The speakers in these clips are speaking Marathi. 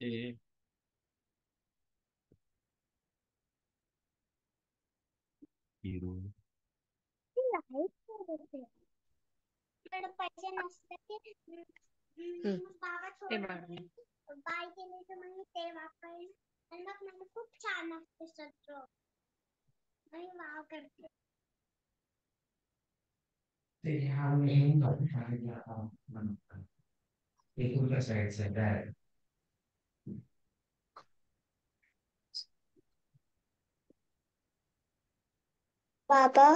ए हिरो. पैसे नसते बाबा बाय केले तर मग ते वापरेल आणि मग मला खूप छान असते सगळं आणि वाव करते ते हा नेहमी म्हणतात ते तुमच्या साईडचं डायरेक्ट बाबा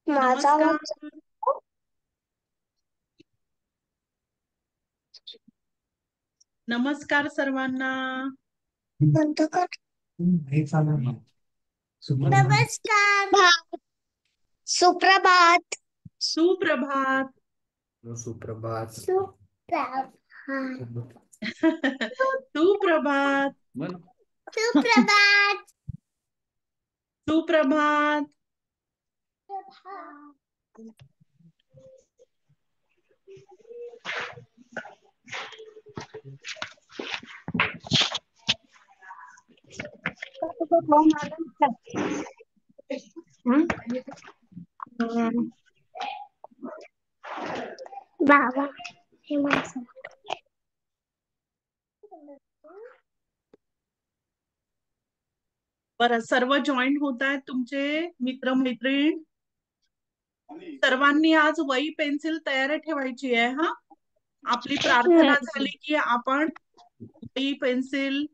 माझा नमस्कार. नमस्कार सर्वांना. बंद कर हे चालू आहे. नमस्कार सुप्रभात सुप्रभात. सुप्रभात. सुप्रभात सुप्रभात. मन सुप्रभात सुप्रभात. बाबा हे माणसं बरं, सर्व जॉईन होत आहेत तुमचे मित्र मैत्रीण. सर्वांनी आज वही पेन्सिल तयार ठेवायची आहे. हा, आपली प्रार्थना झाली की आपण वही पेन्सिल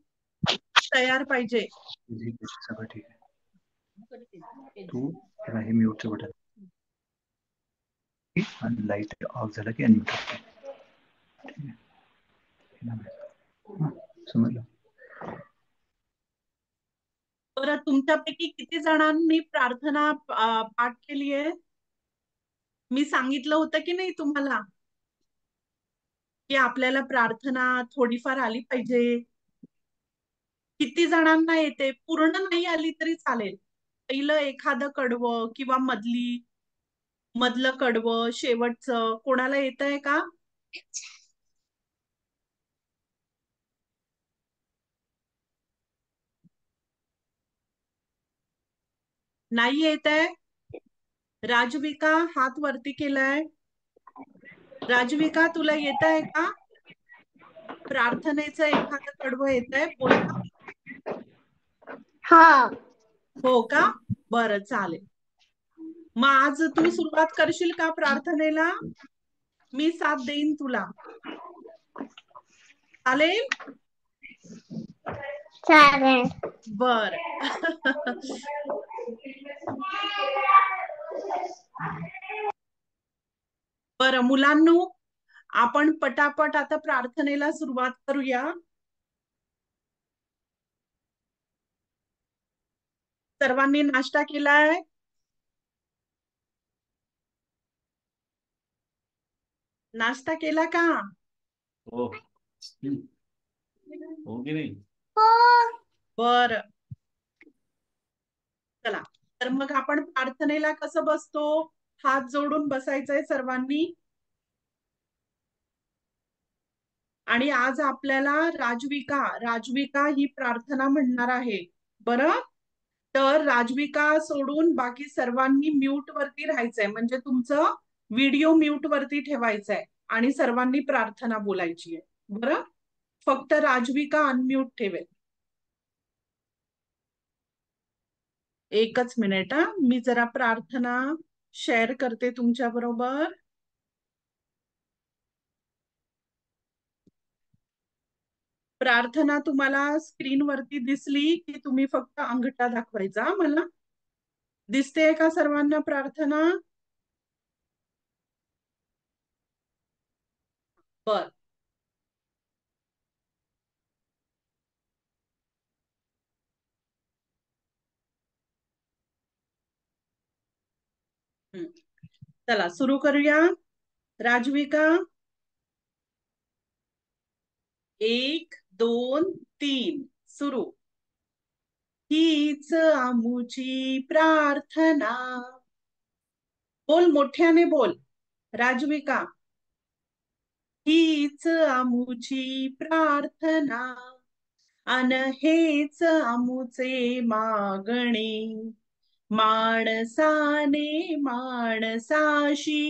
तयार पाहिजे. सगळं ठीक आहे. तू त्याला हे म्यूटचं बटन आणि लाईट ऑफ झाला की अनम्यूट होते. समजलं. बरं, तुमच्यापैकी किती जणांनी प्रार्थना पाठ केली आहे? मी सांगितलं होतं की नाही तुम्हाला की आपल्याला प्रार्थना थोडीफार आली पाहिजे. किती जणांना येते? पूर्ण नाही आली तरी चालेल. पहिलं एखादं कडवं किंवा मधलं कडवं, शेवटचं कोणाला येतंय का? नाही येतंय? राजविका हात वरती केलाय. राजविका, तुला येतंय का? प्रार्थनेचं एखादं कडवं येतंय? बोलता? हा हो का? बरं, चालेल. मग आज तू सुरुवात करशील का प्रार्थनेला? मी साथ देईन तुला. चालेल? चालेल बर. बरं मुलांनो, आपण पटापट आता प्रार्थनेला सुरुवात करूया. सर्वांनी नाश्ता केलाय? नाश्ता केला का? हो हो की नाही? बर, चला. तर मग आपण प्रार्थनेला कसं बसतो? हात जोडून बसायचंय सर्वांनी. आणि आज आपल्याला राजविका ही प्रार्थना म्हणणार आहे. बरं, तर राजविका सोडून बाकी सर्वांनी म्यूट वरती राहायचंय. म्हणजे तुमचं व्हिडिओ म्यूट वरती ठेवायचंय आणि सर्वांनी प्रार्थना बोलायची आहे. बरं, फक्त राजविका अनम्यूट ठेवेल. एकच मिनिट हा, मी जरा प्रार्थना शेअर करते तुमच्या बरोबर. प्रार्थना तुम्हाला स्क्रीनवरती दिसली की तुम्ही फक्त अंगठा दाखवायचा. मला दिसते का सर्वांना प्रार्थना? बर, चला सुरू करूया. राजविका, 1 2 3 सुरू. हीच आमुची प्रार्थना. बोल, मोठ्याने बोल राजविका. हीच आमुची प्रार्थना अन हेच आमुचे मागणे. माणसाने माणसाशी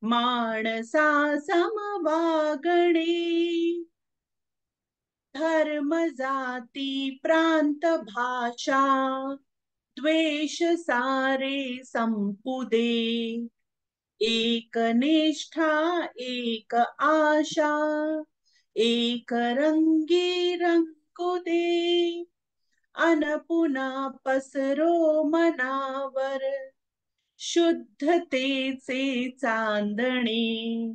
माणसा समवागणे. धर्म जाती प्रांत भाषा द्वेष सारे संपुदे. एक निष्ठा एक आशा एक रंगी रंगू दे. अन पुन्हा पसरो मनावर शुद्धतेचे चांदणे.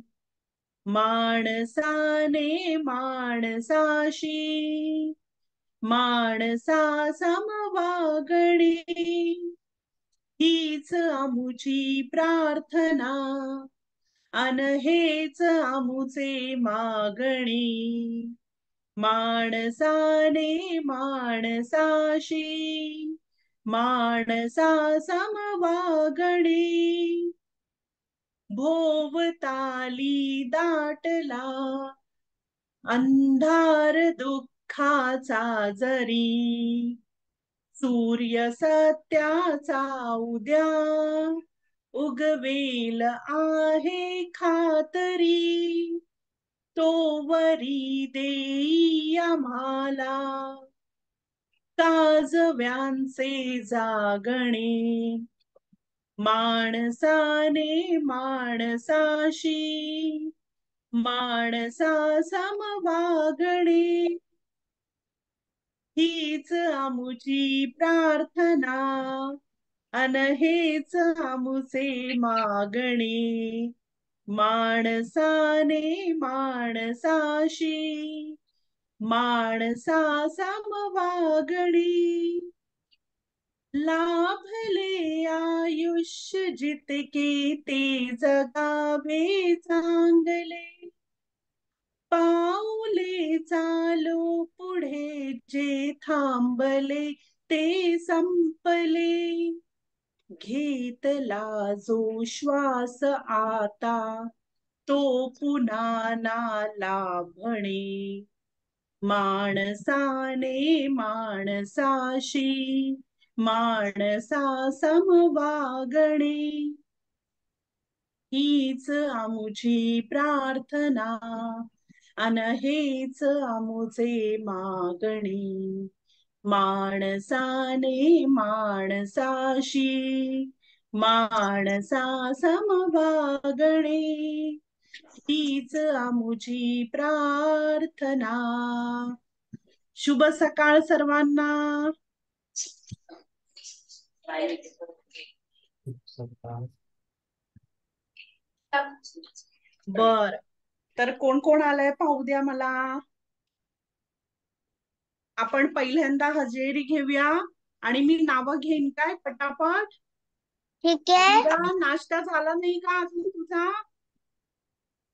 माणसाने माणसाशी माणसा समवागणे. हीच आमुची प्रार्थना अन हेच आमुचे मागणे. माणसाने माणसाशी माणसा समवागणे. भोवताली दाटला अंधार दुःखाचा जरी. सूर्य सत्याचा उद्या उगवेल आहे खातरी. तोवरी देई आम्हाला काजव्यांचे जागणे. माणसाने माणसाशी माणसा समवागणे. हीच आमुची प्रार्थना अन हेच आमुचे मागणे. माणसाने माणसाशी माणसा समवागणे. लाभले आयुष्य जितके ते जगावे चांगले. पाऊले चालो पुढे जे थांबले ते संपले. घेतला जो श्वास आता तो पुन्हा ना लाभणे. माणसाने माणसाशी माणसा समवागणे. हीच आमुची प्रार्थना अन हेच आमुचे मागणे. माणसाने माणसाशी माणसा समवागणे. हीच आमुची प्रार्थना. शुभ सकाळ सर्वांना. बर, तर कोण कोण आलंय पाहू द्या मला. आपण पहिल्यांदा हजेरी घेऊया आणि मी नावं घेईन काय पटापट. ठीक आहे. इरा, नाश्ता झाला नाही का अजून तुझा?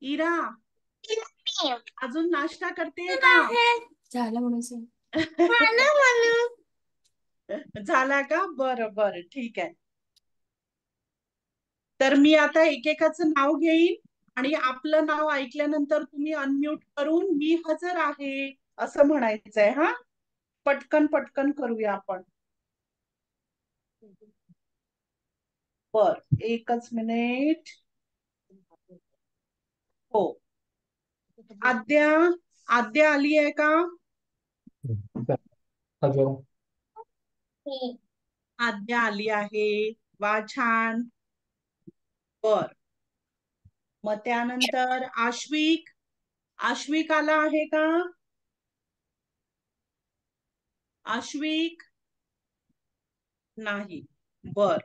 इरा, अजून नाश्ता करते का? झालं म्हणून सांग. झाला का? बरं बरं, ठीक आहे. तर मी आता एकेकाचं नाव घेईन आणि आपलं नाव ऐकल्यानंतर तुम्ही अनम्यूट करून मी हजर आहे असं म्हणायचंय. हा, पटकन पटकन करूया आपण. बर, एकच मिनिट. हो, आद्या आद्या आली आहे का? आद्या आली आहे. वा, छान. बर, मग त्यानंतर आश्विक. आश्विक आला आहे का? आश्विक नाही. बर,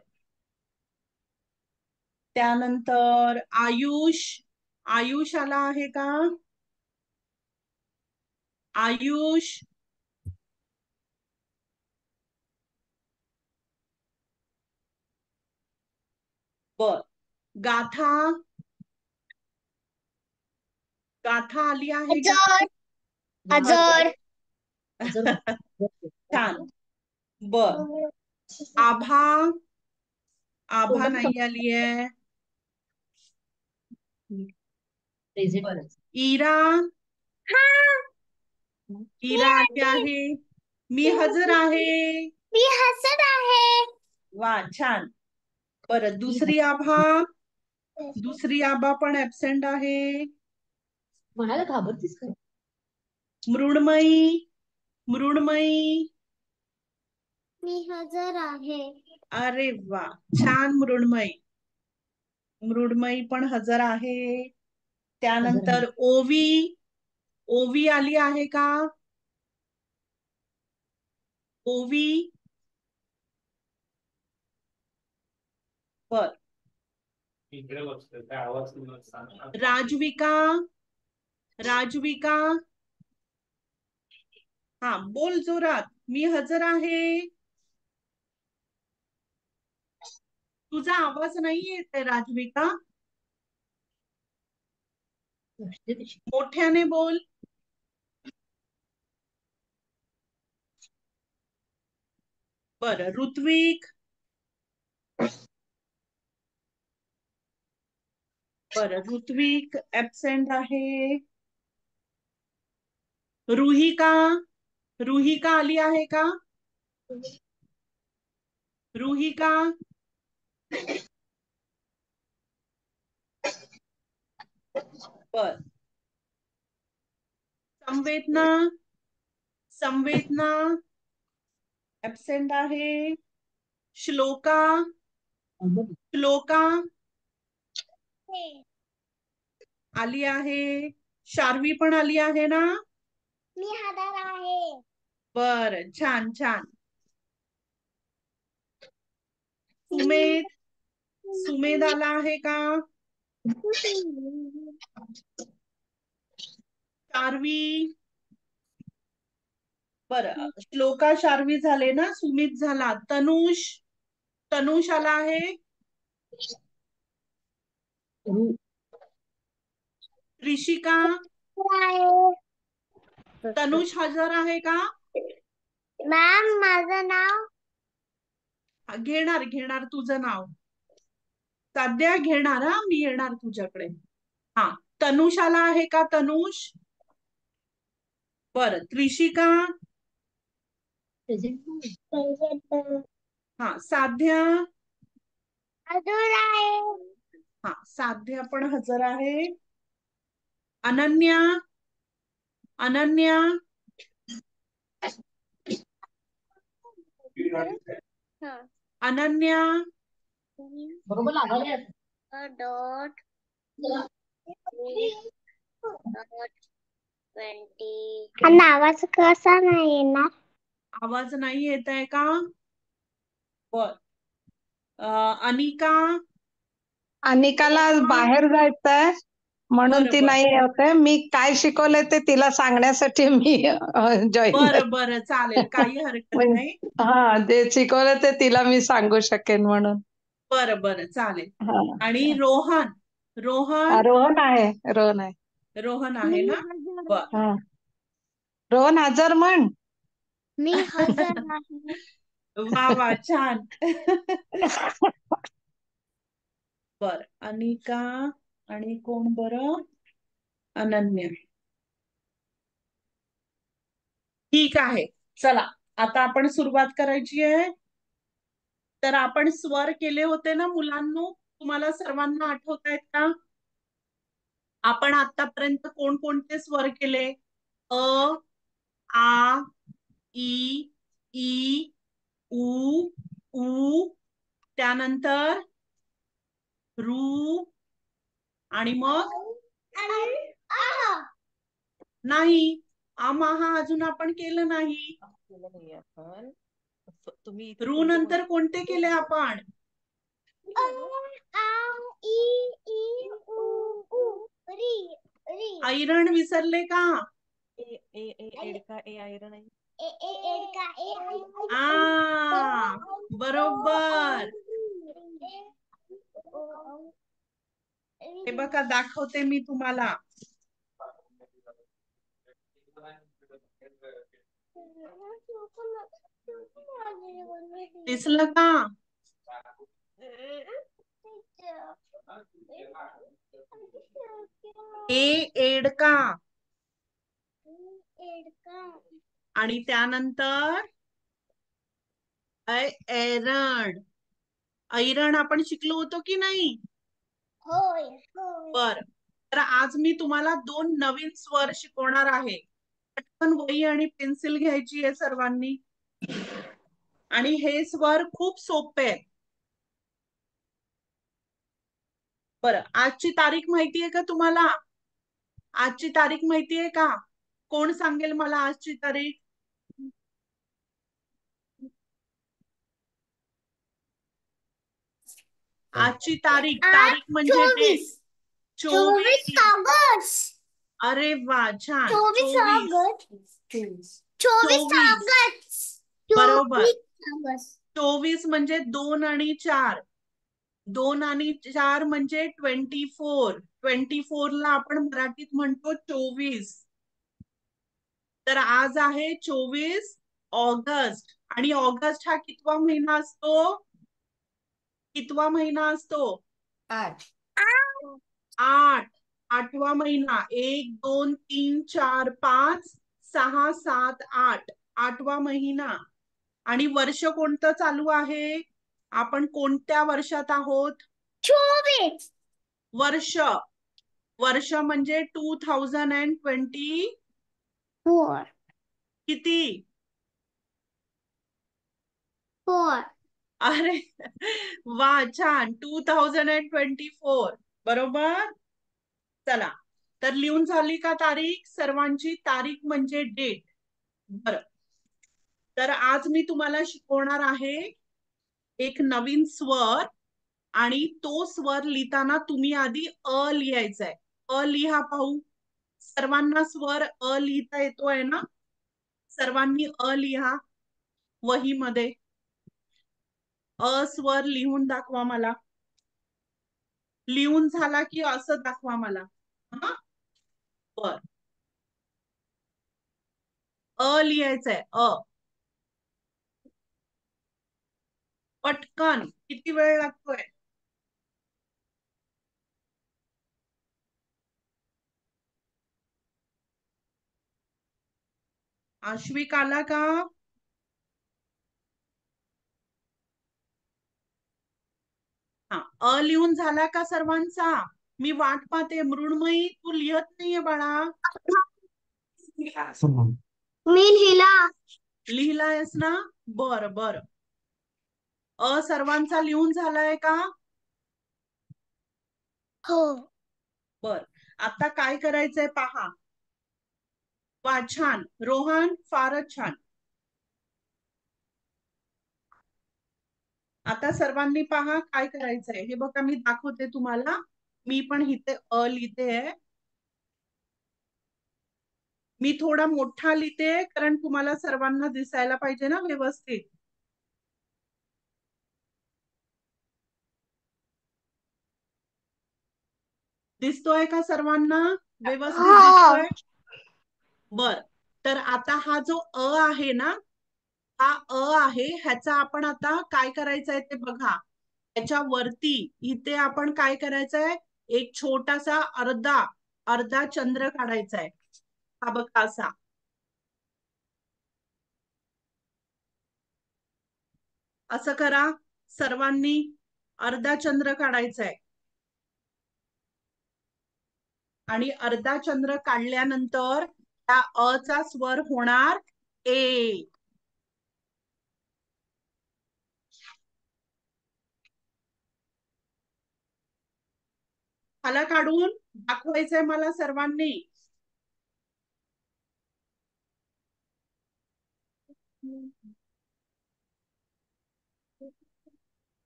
त्यानंतर आयुष. आयुष आला आहे का? आयुष. बर, गाथा. गाथा आली आहे का? अजर. छान. बर, आभा. आभा नाही आली आहे. इरा, इरा आली आहे. मी हजर आहे. मी हसत आहे. वा, छान. बरं, दुसरी आभा. दुसरी आभा पण ऍबसेंट आहे. म्हणाला घाबरतीस का? मृण्मयी, मृण्मयी. मी हजर आहे. अरे वा, छान. मृण्मयी, मृण्मयी पण हजर आहे. त्यानंतर ओवी, ओवी आली आहे का? ओवी. बर. राजविका, राजविका. हा, बोल जोरात. मी हजर आहे. तुझा आवाज नाही येत आहे राजविका. मोठ्याने बोल. बर, ऋत्विक. बर, ऋत्विक ऍबसेंट आहे. रुहिका, रुहिका आली आहे का? रुहिका. बर. संवेदना, संवेदना ऍबसेंट आहे. श्लोका, श्लोका आली आहे. शार्वी पण आली आहे ना? मी हजर आहे. बर, छान छान. सुमेध, सुमेध आला आहे का? शार्वी. बरं, श्लोका शार्वी झाले ना, सुमित झाला. तनुष, तनुष आला आहे. ऋषिका, तनुष हजर आहे का? मॅम माझं नाव घेणार घेणार तुझं नाव सध्या घेणार. हा, मी येणार तुझ्याकडे. हा, तनुष आला आहे का? तनुष. बर, त्रिशिका. हा, साध्या. हजर आहे. हा, साध्या पण हजर आहे. अनन्या, अनन्या. अनन्या. बरोबर लागले. डॉट 20. हा आवाज कसा नाही येणार? आवाज नाही येत आहे का? बर. अनिका. अनिकाला बाहेर जायचंय म्हणून बरं ती बरं नाही होते. मी काय शिकवलंय ते तिला सांगण्यासाठी मी जॉईन बरं बरं, चालेल, काही हरकत नाही. हा, जे शिकवलं ते तिला मी सांगू शकेन म्हणून. बरं बरं, चालेल. हा. आणि रोहन, रोहन. रोहन आहे, रोहन आहे. रोहन आहे ना? बर. हा, रोहन हजर म्हण. मी हजर आहे. वा वा, छान. बर, अनिका आणि कोण बरं? अनन्या. ठीक आहे, चला आता आपण सुरुवात करायची आहे. तर आपण स्वर केले होते ना मुलांनो, तुम्हाला सर्वांना आठवत आहेत का? आपण आतापर्यंत कोणकोणते स्वर केले? अ, आ, ई, ई, उ, ऊ, त्यानंतर रू, आणि मग नाही, आमहा अजून आपण केलं नाही. रू नंतर कोणते केले आपण? ऐरण विसरले का? आ, बरोबर. हे बघा, दाखवते मी तुम्हाला. दिसलं का? एडका. एडका. आणि त्यानंतर ऐरण. ऐरण आपण शिकलो होतो की नाही? होय होय. बर. तर आज मी तुम्हाला 2 नवीन स्वर शिकवणार आहे. पटकन वही आणि पेन्सिल घ्यायची आहे सर्वांनी. आणि हे स्वर खूप सोपे आहेत. बरं, आजची तारीख माहिती आहे का तुम्हाला? आजची तारीख माहिती आहे का? कोण सांगेल मला आजची तारीख? आजची तारीख, तारीख म्हणजे डेट. 24 24. ऑगस्ट. अरे वा, छान. 24 24. ऑगस्ट. 24 24. ऑगस्ट. बरोबर. 24 ऑगस्ट. 24 म्हणजे 2 आणि 4. 2 आणि 4 म्हणजे 24. 24 ला आपण मराठीत म्हणतो 24. तर आज आहे 24 ऑगस्ट. आणि ऑगस्ट हा कितवा महिना असतो? कितवा महिना असतो? 8. 8. 8वा महिना. 1 2 3 4 5 6 7 8. 8वा महिना. आणि वर्ष कोणतं चालू आहे? आपण कोणत्या वर्षात आहोत? 24. वर्ष. वर्ष म्हणजे 2024. किती? 4. अरे वा, छान. 2024. बरोबर. चला, तर लिहून झाली का तारीख सर्वांची? तारीख म्हणजे डेट. बरं, तर आज मी तुम्हाला शिकवणार आहे एक नवीन स्वर. आणि तो स्वर लिहिताना तुम्ही आधी अ लिहायचाय. अ लिहा पाहू. सर्वांना स्वर अ लिहिता येतोय ना? सर्वांनी अ लिहा वहीमध्ये. अ स्वर लिहून दाखवा मला. लिहून झाला की असं दाखवा मला. हा, बर. अ लिहायचंय. अ. पटकन. किती वेळ लागतोय? आश्विक आला का? हा, अ लिहून झाला का सर्वांचा? मी वाट पाहते. मृण्मयी, तू लिहत नाहीये बाळा. मी लिहिला. लिहिलायस ना? बर बर. अ सर्वांचा लिहून झालाय का? हो. बर. आता काय करायचंय पहा. वा, छान. रोहन, फारच छान. आता सर्वांनी पहा काय करायचंय. हे बघा, मी दाखवते तुम्हाला. मी पण इथे अ लिहिते आहे. मी थोडा मोठा लिहिते कारण तुम्हाला सर्वांना दिसायला पाहिजे ना व्यवस्थित. दिसतोय का सर्वांना? व्यवस्थित दिसतोय? बर. तर आता हा जो अ आहे ना, हा अ आहे. ह्याचा आपण आता काय करायचंय ते बघा. ह्याच्या वरती इथे आपण काय करायचंय? एक छोटासा अर्धा चंद्र काढायचा आहे. हा बघा असा. असं करा सर्वांनी. अर्धा चंद्र काढायचा आहे. आणि अर्धा चंद्र काढल्यानंतर त्या अ चा स्वर होणार ए. मला काढून दाखवायचंय मला सर्वांनी.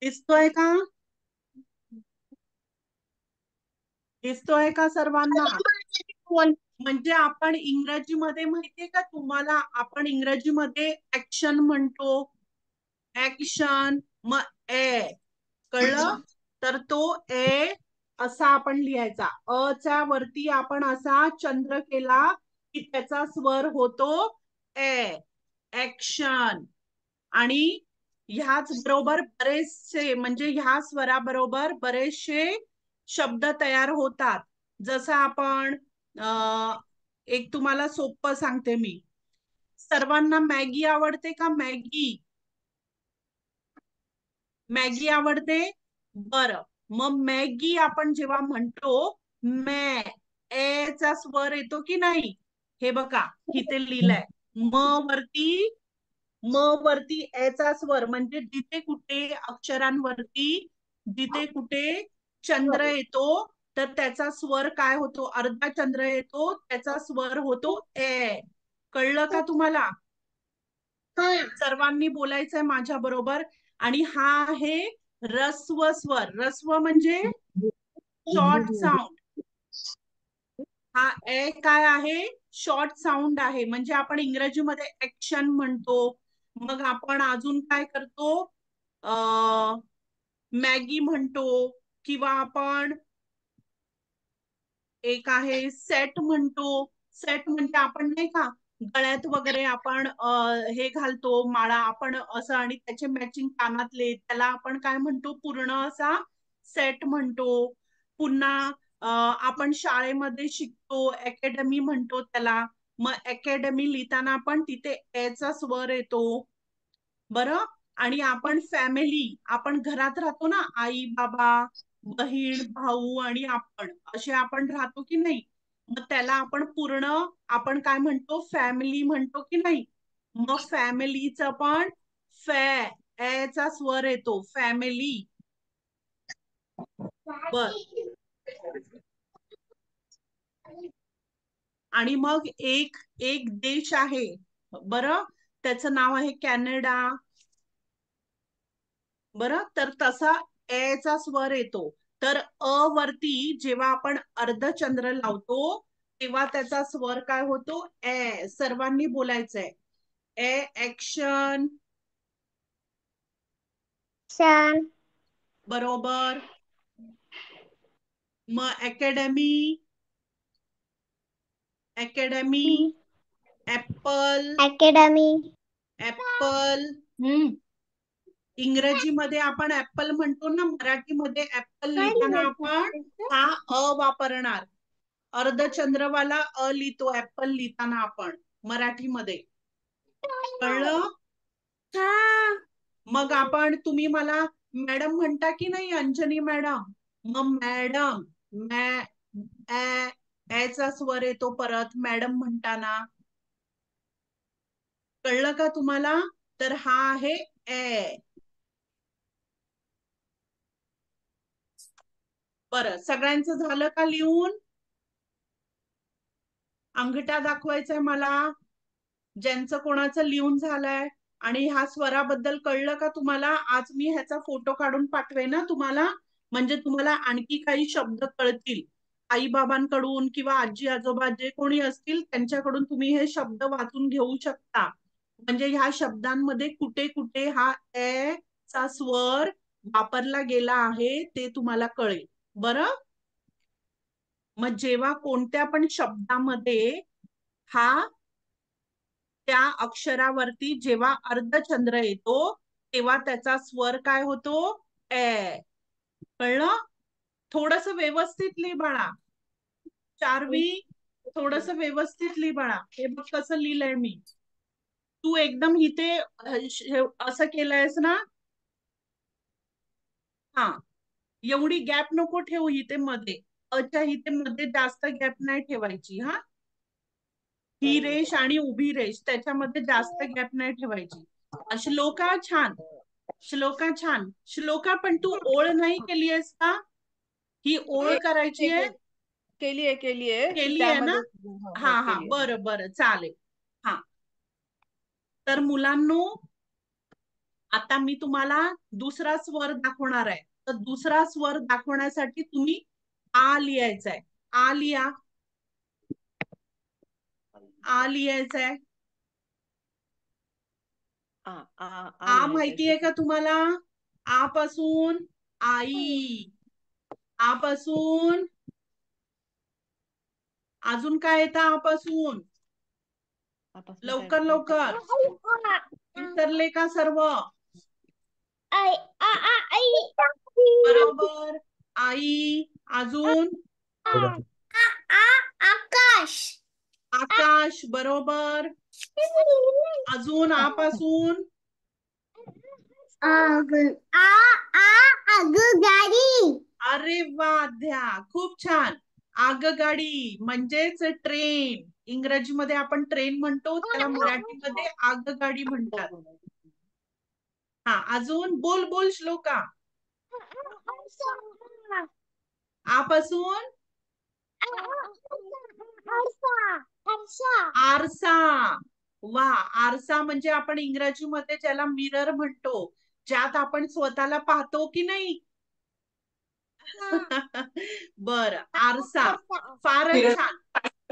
दिसतोय का? दिसतोय का सर्वांना? म्हणजे आपण इंग्रजीमध्ये माहितीये का तुम्हाला? आपण इंग्रजीमध्ये ऍक्शन म्हणतो. ऍक्शन. मग ए. कळलं? तर तो ए असा आपण लिहायचा. अ च्या वरती आपण असा चंद्र केला की त्याचा स्वर होतो ए. ऍक्शन. आणि ह्याच बरोबर बरेचसे, म्हणजे ह्या स्वराबरोबर बरेचसे शब्द तयार होतात. जसं आपण एक तुम्हाला सोपं सांगते मी. सर्वांना मॅगी आवडते का? मॅगी मॅगी आवडते. बरं, मग मॅगी आपण जेव्हा म्हणतो चा स्वर येतो की नाही? हे बघा इथे लिहिलंय म वरती चा स्वर, म्हणजे जिथे कुठे अक्षरांवरती जिथे कुठे चंद्र येतो तर त्याचा स्वर काय होतो? अर्धा चंद्र येतो त्याचा स्वर होतो ए. कळलं का तुम्हाला? सर्वांनी बोलायचंय माझ्या बरोबर. आणि हा आहे रस्व स्वर. रस्व म्हणजे शॉर्ट साऊंड. हा ए काय आहे? शॉर्ट साऊंड आहे. म्हणजे आपण इंग्रजीमध्ये ऍक्शन म्हणतो. मग आपण अजून काय करतो? मॅगी म्हणतो, किंवा आपण एक आहे सेट म्हणतो. सेट म्हणजे आपण नाही का गळ्यात वगैरे आपण हे घालतो माळा आपण असं, आणि त्याचे मॅचिंग कानातले, त्याला आपण काय म्हणतो? पूर्ण असा सेट म्हणतो. पुन्हा आपण शाळेमध्ये शिकतो अकॅडमी म्हणतो त्याला. मग अकॅडमी लिहिताना आपण तिथे चा स्वर येतो. बरं, आणि आपण फॅमिली, आपण घरात राहतो ना, आई बाबा बहीण भाऊ आणि आपण असे आपण राहतो की नाही? मग त्याला आपण पूर्ण आपण काय म्हणतो? फॅमिली म्हणतो की नाही? मग फॅमिलीचं पण चा स्वर येतो. फॅमिली. बर, आणि मग एक एक देश आहे, बरं, त्याचं नाव आहे कॅनडा. बरं, तर तसा चा स्वर येतो. तर वरती जेव्हा आपण अर्धचंद्र लावतो तेव्हा त्याचा स्वर काय होतो? ए. सर्वांनी बोलायचंय. ऍक्शन. बरोबर. मग अकॅडमी. ऍपल. ऍपल. इंग्रजीमध्ये आपण ऍपल म्हणतो ना, मराठीमध्ये ऍपल लिहिताना आपण हा वापरणार. अर्धचंद्रवाला लिहितो ऍपल लिहिताना आपण मराठीमध्ये. कळलं? मग आपण तुम्ही मला मॅडम म्हणता की नाही अंजनी मॅडम? मग मॅडम चा स्वर येतो परत मॅडम म्हणताना. कळलं का तुम्हाला? तर हा आहे ए. बरं, सगळ्यांचं झालं का लिहून? अंगठा दाखवायचंय मला ज्यांचं कोणाचं लिहून झालंय. आणि ह्या स्वराबद्दल कळलं का तुम्हाला? आज मी ह्याचा फोटो काढून पाठवेन ना तुम्हाला, म्हणजे तुम्हाला आणखी काही शब्द कळतील. आई बाबांकडून किंवा आजी आजोबा जे कोणी असतील त्यांच्याकडून तुम्ही हे शब्द वाचून घेऊ शकता. म्हणजे ह्या शब्दांमध्ये कुठे कुठे हा ए चा स्वर वापरला गेला आहे ते तुम्हाला कळेल. बरं, मग जेव्हा कोणत्या पण शब्दामध्ये हा त्या अक्षरावरती जेव्हा अर्धचंद्र येतो तेव्हा त्याचा स्वर काय होतो? ए. कळलं? थोडस व्यवस्थित लिह बाळा. चारवी, थोडस व्यवस्थित लिह बाळा. हे बघ कसं लिहिलंय मी. तू एकदम इथे असं केलंयस ना? हा, एवढी गॅप नको ठेवू इथे मध्ये. इथे मध्ये जास्त गॅप नाही ठेवायची. हा, ही रेष आणि उभी रेष त्याच्यामध्ये जास्त गॅप नाही ठेवायची. श्लोका छान. श्लोका छान. श्लोका, पण तू ओळ नाही केली आहेस का? ही ओळ करायची आहे. केलीये केली आहे ना? हा हा, बरं बरं, चालेल. हा, तर मुलांनो आता मी तुम्हाला दुसरा स्वर दाखवणार आहे. तर दुसरा स्वर दाखवण्यासाठी तुम्ही आ लिहायचा आहे. आ लिहा. आ लिहायचा आहे. आ माहितीये का तुम्हाला? आ पासून आई. आ पासून अजून काय येतं? आ पासून लवकर लवकर. विसरले का सर्व? बरोबर, आई. अजून आकाश. आकाश बरोबर. अजून आपासून आगगाडी. अरे वा अध्या खूप छान. आगगाडी म्हणजेच ट्रेन. इंग्रजीमध्ये आपण ट्रेन म्हणतो, त्याला मराठीमध्ये आगगाडी म्हणतात. हा अजून बोल बोल श्लोका. आपासून आरसा. वा, आरसा म्हणजे आपण इंग्रजीमध्ये ज्याला मिरर म्हणतो, ज्यात आपण स्वतःला पाहतो की नाही. बर, आरसा. फारच छान.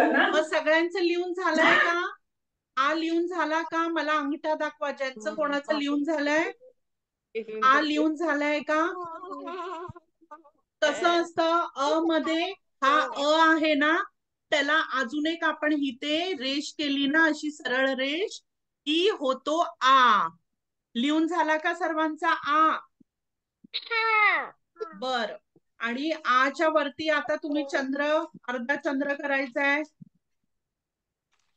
मग सगळ्यांचं लिहून झालंय का? आ लिहून झाला का? मला अंगठा दाखवा ज्यांचं कोणाचं लिहून झालंय. आ लिहून झालंय का? कसं असतं अ मध्ये, हा अ आहे ना, त्याला अजून एक आपण इथे रेष केली ना, अशी सरळ रेष, ही होतो आ. लिहून झाला का सर्वांचा आ? बर. आणि आच्या वरती आता तुम्ही चंद्र, अर्धा चंद्र करायचाय.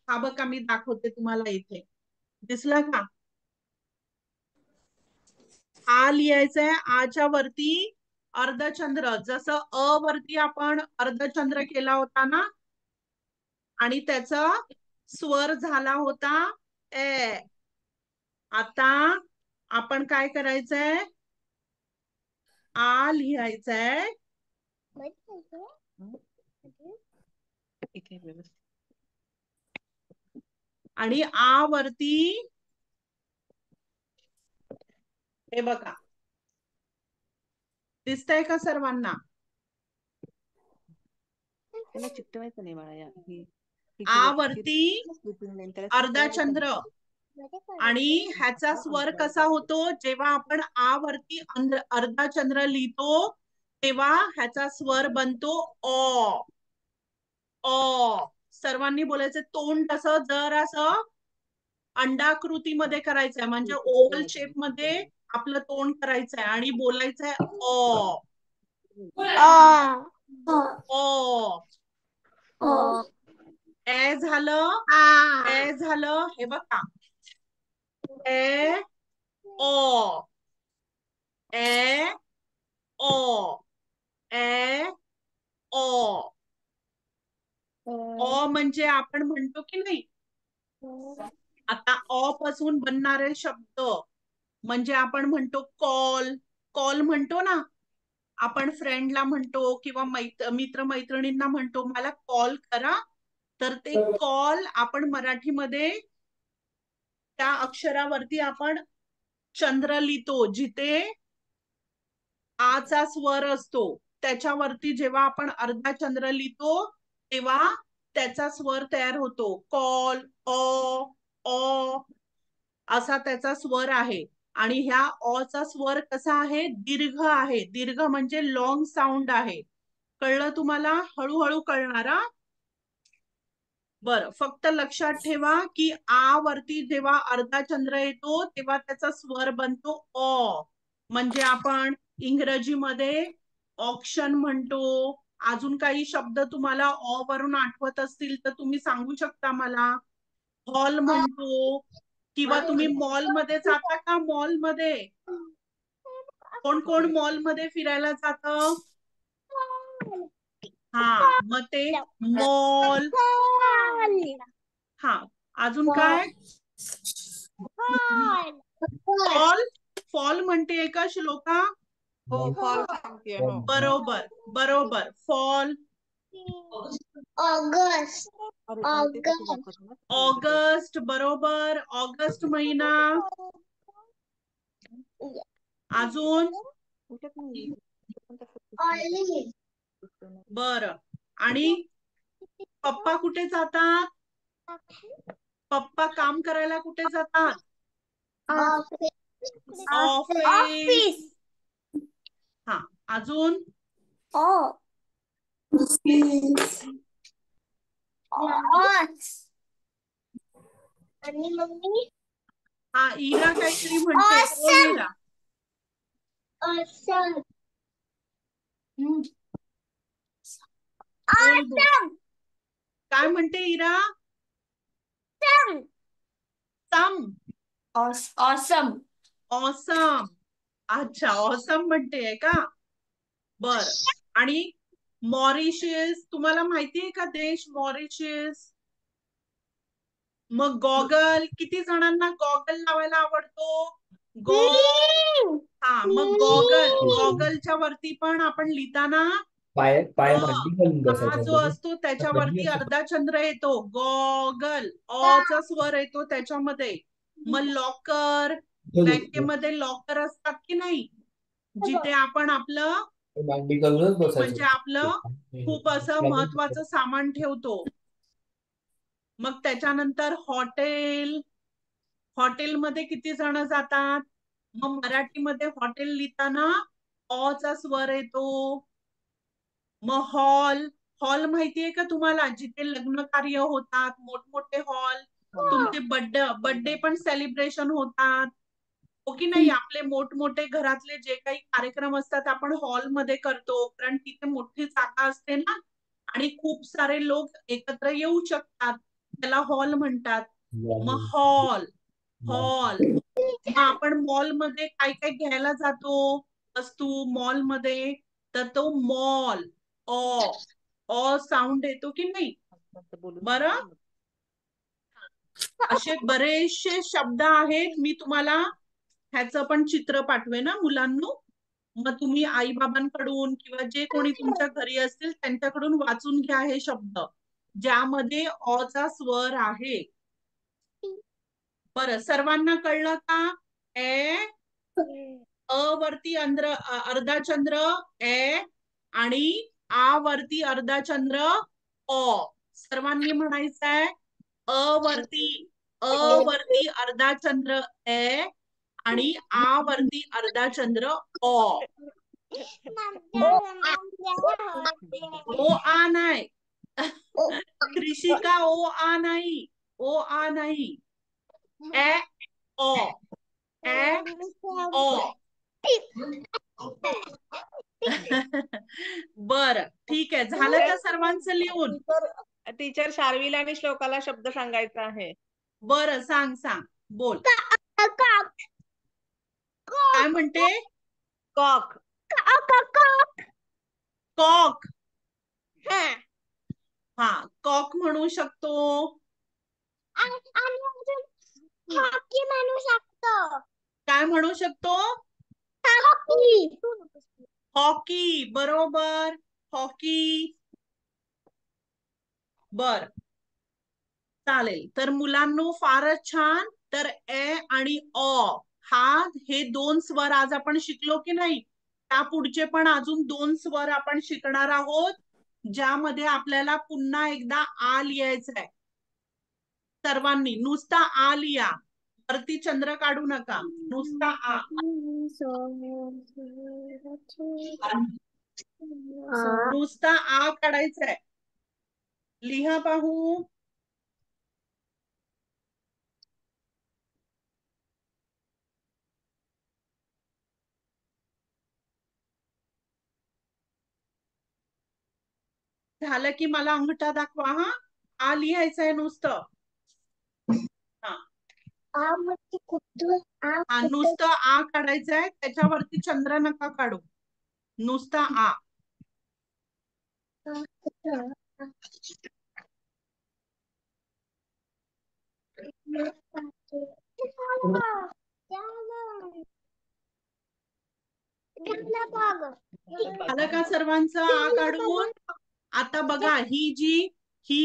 हा बघा मी दाखवते तुम्हाला इथे. दिसला का? आ लिहायचंय. आच्या वरती अर्धचंद्र. जसं अ वरती आपण अर्धचंद्र केला होता ना, आणि त्याचा स्वर झाला होता ए. आता आपण काय करायचंय? आ लिहायचंय. आणि आ वरती हे बघा, दिसतंय का सर्वांना? चिकटवायचं नाही बाळा. आ वरती अर्धा चंद्र. आणि ह्याचा स्वर कसा होतो? जेव्हा आपण आ वरती अर्धा चंद्र लिहितो, तेव्हा ह्याचा स्वर बनतो ओ. ओ. सर्वांनी बोलायचं तोंड असं जर असं अंडाकृतीमध्ये करायचंय, म्हणजे ओव्हल शेप मध्ये आपलं तोंड करायचंय आणि बोलायचंय ओ. ओ. ए झालं. ए झालं. हे बघा, ए ओ. ए ओ. ए ओ. ओ म्हणजे आपण म्हणतो की नाही. आता अ पासून बनणारे शब्द म्हणजे आपण म्हणतो कॉल. कॉल म्हणतो ना आपण, फ्रेंडला म्हणतो किंवा मित्र मैत्रिणींना म्हणतो मला कॉल करा, तर ते कॉल आपण मराठीमध्ये त्या अक्षरावरती आपण चंद्र लिहितो. जिथे आचा स्वर असतो त्याच्यावरती जेव्हा आपण अर्धा चंद्र लिहितो, तेव्हा त्याचा स्वर तयार होतो. कॉल, ओ, ओ असा त्याचा स्वर आहे. आणि ह्या अ चा स्वर कसा आहे? दीर्घ आहे. दीर्घ म्हणजे लॉंग साऊंड आहे. कळलं तुम्हाला? हळूहळू कळणारा. बर, फक्त लक्षात ठेवा की आ वरती जेव्हा अर्धा चंद्र येतो तेव्हा त्याचा स्वर बनतो अ. म्हणजे आपण इंग्रजीमध्ये ऑक्शन म्हणतो. अजून काही शब्द तुम्हाला अ वरून आठवत असतील तर तुम्ही सांगू शकता मला. हॉल म्हणतो, किंवा तुम्ही मॉल मध्ये जाता का? मॉल मध्ये कोण कोण मॉल मध्ये फिरायला जातं? हा, मग ते मॉल. हा, अजून काय? फॉल. फॉल म्हणते का श्लोका? हो, फॉल सांगते. हो, बरोबर बरोबर. फॉल. ऑगस्ट. ऑगस्ट बरोबर. ऑगस्ट महिना. अजून ऑलिव्ह. बर. आणि पप्पा कुठे जातात? पप्पा काम करायला कुठे जातात? ऑफिस. हा, अजून आणि मम्मी हा, इरा काहीतरी म्हणते. कोण इरा? awesome. बोल बोल. काय म्हणते इरा? सम. ऑसम. ऑसम. अच्छा, ऑसम म्हणते का? बर. आणि मॉरिशियस तुम्हाला माहितीये का देश मॉरिशियस? मग गॉगल, किती जणांना गॉगल लावायला आवडतो? हा, मग गॉगलच्या वरती पण आपण लिहिताना पाय पाय मांडी घालून हा जो बसायचा. असतो त्याच्यावरती अर्धा चंद्र येतो. गॉगल, अचा स्वर येतो त्याच्यामध्ये. मग लॉकर, बँकेमध्ये लॉकर असतात की नाही, जिथे आपण आपलं मांडी घालूनच म्हणजे बसायचं. आपलं खूप असं महत्वाचं सामान ठेवतो. मग त्याच्यानंतर हॉटेल, हॉटेलमध्ये किती जण जातात? मग मराठीमध्ये हॉटेल लिहिताना अचा स्वर येतो. मग हॉल, हॉल माहितीये का तुम्हाला? जिथे लग्न कार्य होतात, मोठमोठे हॉल, तुमचे बर्थडे पण सेलिब्रेशन होतात हो की नाही? आपले मोठमोठे घरातले जे काही कार्यक्रम असतात आपण हॉलमध्ये करतो, कारण तिथे मोठी जागा असते ना आणि खूप सारे लोक एकत्र येऊ शकतात, त्याला हॉल म्हणतात. मग हॉल, हॉल. मग आपण मॉलमध्ये काय काय घ्यायला जातो वस्तू मॉलमध्ये, तर तो मॉल, अ साऊंड येतो की नाही? बरं, असे बरेचसे शब्द आहेत. मी तुम्हाला ह्याचं पण चित्र पाठवे ना मुलांनो, मग तुम्ही आई बाबांकडून किंवा जे कोणी तुमच्या घरी असतील त्यांच्याकडून वाचून घ्या हे शब्द ज्यामध्ये अचा स्वर आहे. बरं, सर्वांना कळलं का? अ वरती अर्धा चंद्र ए आणि आ वरती अर्धा चंद्र अ. सर्वांनी म्हणायचंय अ वरती अर्धा चंद्र ए आणि आ वरती अर्धा चंद्र अ. ओ आ नाही. कृषिका ओ आ नाही, ओ आ नाही. ए ओ, ए ओ. बर, ठीक आहे. झालं का सर्वांचं लिहून? टीचर शार्विला आणि श्लोकाला शब्द सांगायचा आहे. बरं, सांग सांग, बोल. काय म्हणते? कॉक. कॉक. हा, कॉक म्हणू शकतो. हॉकी म्हणू शकतो. काय म्हणू शकतो? हॉकी. हॉकी, बरोबर, हॉकी. बर, चालेल. तर मुलांनो फारच छान. तर ए आणि अ हे दोन स्वर आज आपण शिकलो की नाही? त्या पुढचे पण अजून दोन स्वर आपण शिकणार आहोत, ज्यामध्ये आपल्याला पुन्हा एकदा आ लिहायचं आहे. सर्वांनी नुसता आ लिहा, वरती चंद्र काढू नका, नुसता आ. नुसता आ काढायचा आहे. लिहा पाहू. झालं की मला अंगठा दाखवा. हा, आ लिहायचं आहे नुसतं. हा, नुसतं आ काढायचं आहे, त्याच्यावरती चंद्र नका काढू, नुसता आ. झालं का सर्वांचं आ काढून? आता बघा, ही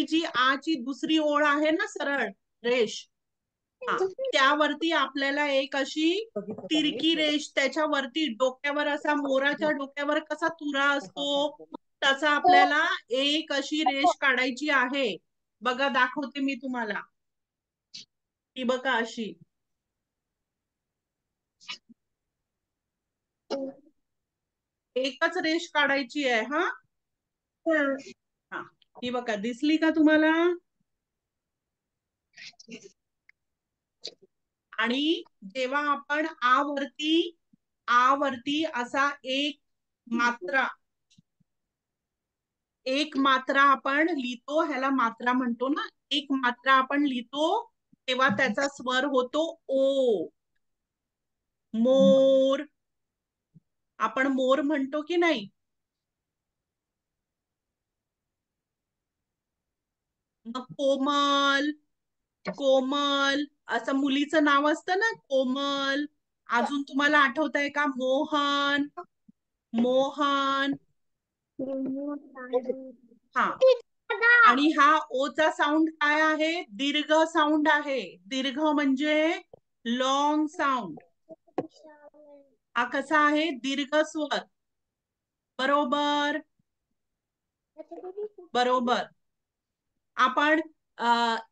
जी आ ची दुसरी ओळ आहे ना, सरळ रेष, त्यावरती आपल्याला एक अशी तिरकी रेष, त्याच्यावरती डोक्यावर असा मोराच्या डोक्यावर कसा तुरा असतो तसा आपल्याला एक अशी रेष काढायची आहे. बघा, दाखवते मी तुम्हाला. ही बघा अशी. एकच रेष काढायची आहे. हा, ही बघा, दिसली का तुम्हाला? आणि जेव्हा आपण आ वरती असा एक मात्रा एक मात्रा आपण लिहितो, ह्याला मात्रा म्हणतो ना, एक मात्रा आपण लिहितो तेव्हा त्याचा स्वर होतो ओ. मोर, आपण मोर म्हणतो की नाही? मग कोमल, कोमल असं मुलीचं नाव असतं ना, कोमल. अजून तुम्हाला आठवत आहे का? मोहन, मोहन. हा, आणि हा ओचा साऊंड काय आहे? दीर्घ साऊंड आहे. दीर्घ म्हणजे लॉंग साऊंड. हा कसा आहे? दीर्घ स्वर. बरोबर, बरोबर. आपण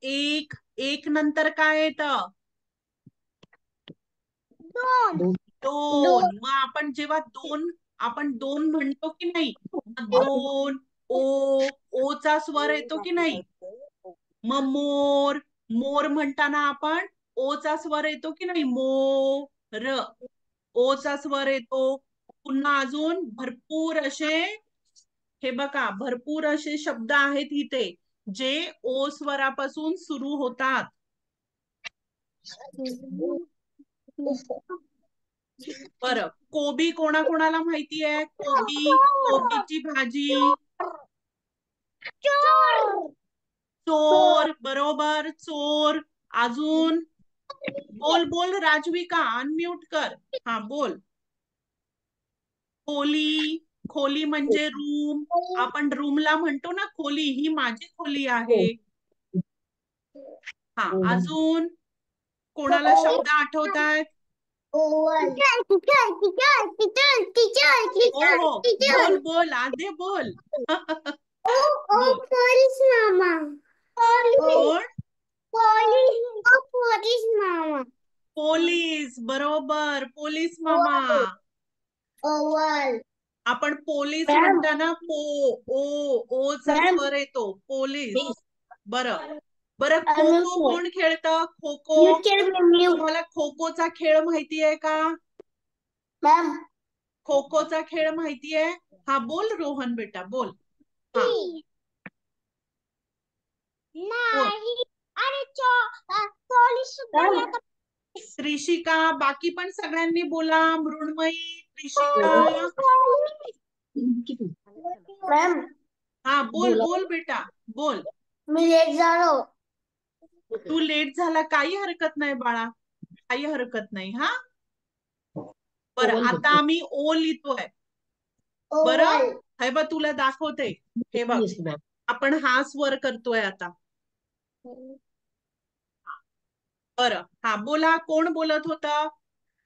एक, एक नंतर काय येतं? दोन. मग आपण जेव्हा आपण दोन म्हणतो की नाही, मग दोन, ओचा स्वर येतो की नाही? मग मोर, मोर म्हणताना आपण ओचा स्वर येतो की नाही? मोर, ओचा स्वर येतो. पुन्हा अजून भरपूर असे, हे बघा, भरपूर असे शब्द आहेत इथे जे ओ स्वरापासून सुरू होतात. बरं, कोबी कोणाकोणाला माहिती आहे? कोबी, कोबीची भाजी. चोर, बरोबर, चोर. अजून बोल बोल राजविका, अनम्यूट कर. हा बोल. खोली, खोली म्हणजे रूम. आपण रूमला म्हणतो ना खोली, ही माझी खोली आहे. हा, अजून कोणाला शब्द आठवत आहेत? हो हो, बोल बोल आधे बोल. कोण? पोलीस, बरोबर, पोलीस मामा. आपण पोलीस म्हणताना ओचा स्वर येतो, पोलीस. बरं बरं, खो खो कोण खेळतं? खो खो. तुम्हाला खो खोचा खेळ माहिती आहे का? खो खोचा खेळ माहिती आहे? हा बोल रोहन बेटा, बोल. हा, नाही. आणि पोलीस सुद्धा त्रिशिका, बाकी पण सगळ्यांनी बोला. मृण्मयी, त्रिशिका. हा बोल बोल बेटा, बोल. मी लेट झालो. तू लेट झाला, काही हरकत नाही बाळा, काही हरकत नाही. हा, बरं, आता आम्ही ओ लिहितोय. बरं, हे बघ तुला दाखवते. हे बघ, आपण हा स्वर करतोय आता. बरं, हा बोला, कोण बोलत होतं?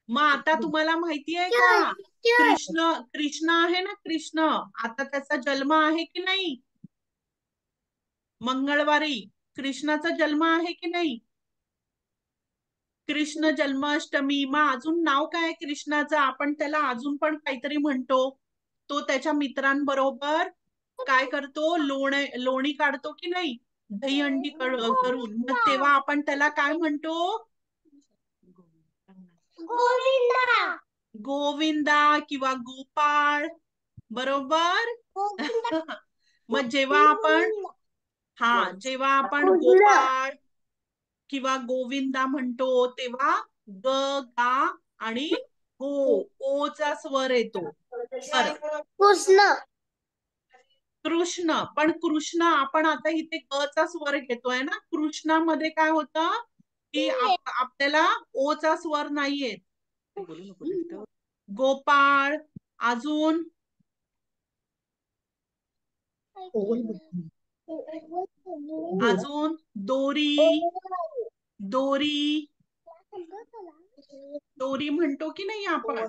मग आता तुम्हाला माहिती आहे का? कृष्ण, कृष्ण आहे ना, कृष्ण, आता त्याचा जन्म आहे की नाही? मंगळवारी कृष्णाचा जन्म आहे की नाही? कृष्ण जन्माष्टमी. मग अजून नाव काय कृष्णाचं? आपण त्याला अजून पण काहीतरी म्हणतो. तो त्याच्या मित्रांबरोबर काय करतो? लोणी काढतो की नाही? दहीहंडी करून. मग तेव्हा आपण त्याला काय म्हणतो? गोविंदा. गोविंदा किंवा गोपाळ, बरोबर. मग जेव्हा आपण गोपाळ किंवा गोविंदा म्हणतो तेव्हा ग, गा आणि गो, ओचा स्वर येतो. कृष्ण. कृष्ण, पण कृष्ण आपण आता इथे ग चा स्वर घेतोय ना. कृष्णामध्ये काय होतं की आपल्याला ओचा स्वर नाहीये. गोपाळ, अजून दोरी, दोरी, दोरी म्हणतो की नाही आपण?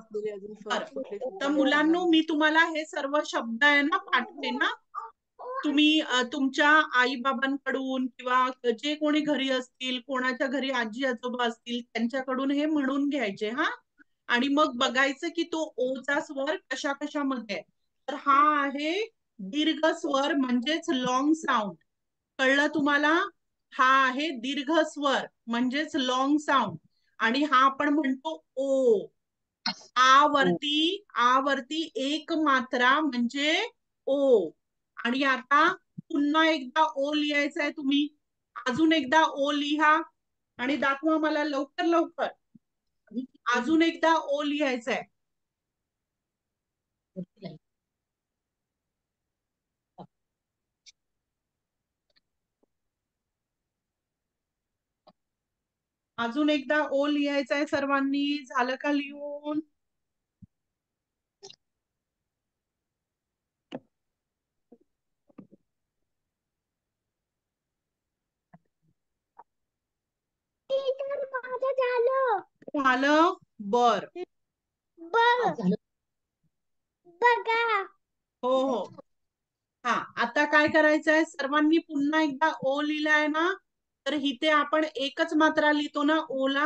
तर मुलांनो, मी तुम्हाला हे सर्व शब्द आहे ना पाठवे ना, तुम्ही तुमच्या आई बाबांकडून किंवा जे कोणी घरी असतील, कोणाच्या घरी आजी आजोबा असतील, त्यांच्याकडून हे म्हणून घ्यायचे. हा, आणि मग बघायचं की तो ओचा स्वर कशा कशामध्ये. तर हा आहे दीर्घ स्वर, म्हणजेच लॉंग साऊंड. कळलं तुम्हाला? हा आहे दीर्घ स्वर म्हणजेच लॉंग साऊंड. आणि हा आपण म्हणतो ओ. आ वरती एक मात्रा म्हणजे ओ. आणि आता पुन्हा एकदा ओ लिहायचा आहे तुम्ही. अजून एकदा ओ लिहा आणि दाखवा मला लवकर लवकर. अजून एकदा ओ लिहायचा आहे. अजून एकदा ओ लिहायचा आहे सर्वांनी. झालं का लिहून? माझं झालं. झालं? बर. बघा. हो हो. हा, आता काय करायचं आहे सर्वांनी पुन्हा एकदा ओ लिहिलाय ना, तर इथे आपण एकच मात्रा लिहितो ना ओला.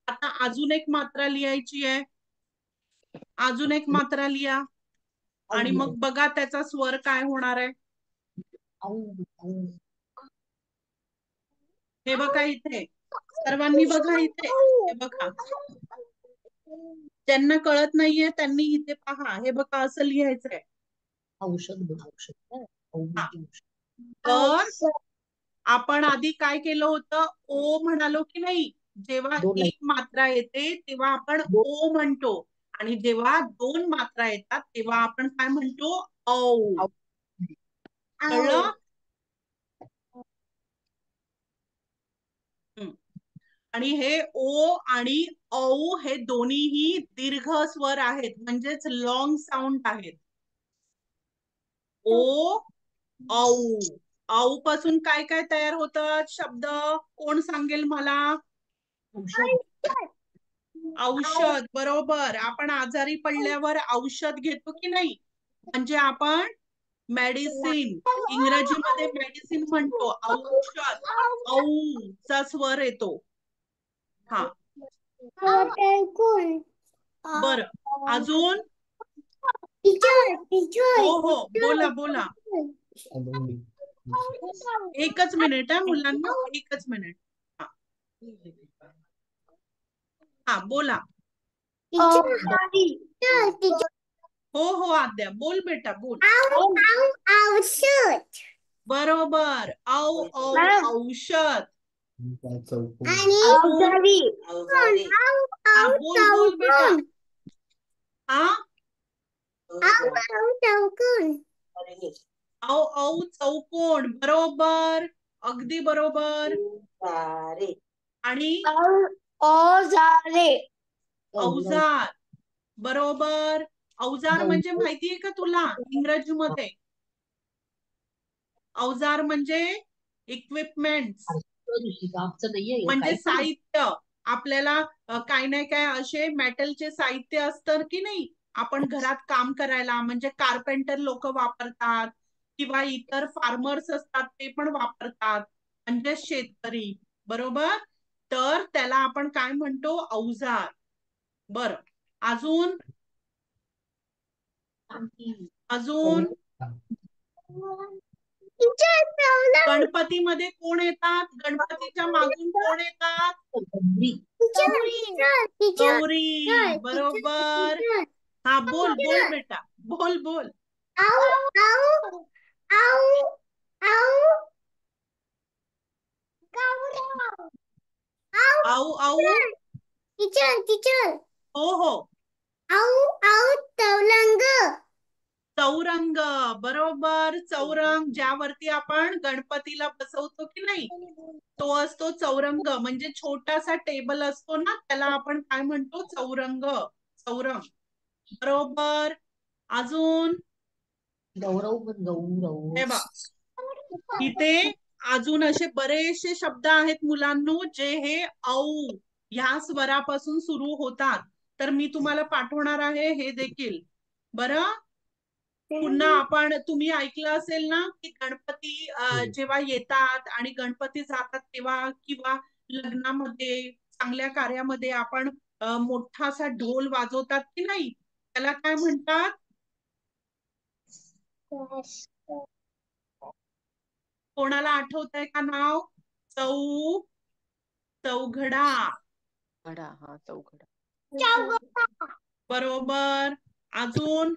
आता अजून एक मात्रा लिहायची आहे. अजून एक मात्रा लिहा आणि मग बघा त्याचा स्वर काय होणार आहे. हे बघा इथे सर्वांनी बघा इथे. हे बघा, ज्यांना कळत नाहीये त्यांनी इथे पहा. हे बघा असं लिहायचंय. तर आपण आधी काय केलं होतं, ओ म्हणालो की नाही. जेव्हा एक मात्रा येते तेव्हा आपण ओ म्हणतो आणि जेव्हा दोन मात्रा येतात तेव्हा आपण काय म्हणतो, औ. कळलं? आणि हे ओ आणि औ हे दोन्हीही दीर्घ स्वर आहेत, म्हणजेच लॉंग साऊंड आहेत. ओ औ. औ पासून काय काय तयार होतात शब्द, कोण सांगेल मला? औषध. बरोबर. आपण आजारी पडल्यावर औषध घेतो की नाही, म्हणजे आपण मेडिसिन. इंग्रजीमध्ये मेडिसिन म्हणतो. औषध. औ चा स्वर येतो. हा, बर. अजून? हो हो, बोला बोला. एकच मिनिट आहे मुलांना, एकच मिनिट. हा बोला. हो हो आद्या, बोल बेटा बोल. औषध. बरोबर. औ औ औषध. आणि हा, बोल बोल बेटा. हा, औ औ चौकोन. बरोबर, अगदी बरोबर. आणि औजारे. अवजार. बरोबर. अवजार म्हणजे माहितीये का तुला इंग्रजीमध्ये? अवजार म्हणजे इक्विपमेंट, म्हणजे साहित्य. आपल्याला काही नाही काय असे मेटलचे साहित्य असतं की नाही, आपण घरात काम करायला, म्हणजे कार्पेंटर लोक वापरतात किंवा इतर फार्मर्स असतात ते पण वापरतात, म्हणजे शेतकरी. बरोबर. तर त्याला आपण काय म्हणतो, अवजार. बर. अजून अजून गणपतीमध्ये कोण येतात? गणपतीच्या मागून कोण येतात? गौरी. बरोबर. हा, बोल बोल बेटा, बोल बोल. आऊ आऊ. टीचर. हो हो. तवलंग. चौरंग. बरोबर. चौरंग, ज्यावरती आपण गणपतीला बसवतो की नाही, तो असतो चौरंग. म्हणजे छोटासा टेबल असतो ना, त्याला आपण काय म्हणतो, चौरंग. चौरंग. बरोबर. अजून? हे बघ इथे अजून असे बरेचसे शब्द आहेत मुलांनो, जे हे औ ह्या स्वरापासून सुरू होतात. तर मी तुम्हाला पाठवणार आहे हे देखील. बरं. पुन्हा आपण, तुम्ही ऐकलं असेल ना की गणपती जेव्हा येतात आणि गणपती जातात तेव्हा, किंवा लग्नामध्ये चांगल्या कार्यामध्ये आपण मोठासा ढोल वाजवतात की नाही, त्याला काय म्हणतात? कोणाला आठवतंय का नाव? चौघडा. हा, चौघडा. बरोबर. अजून?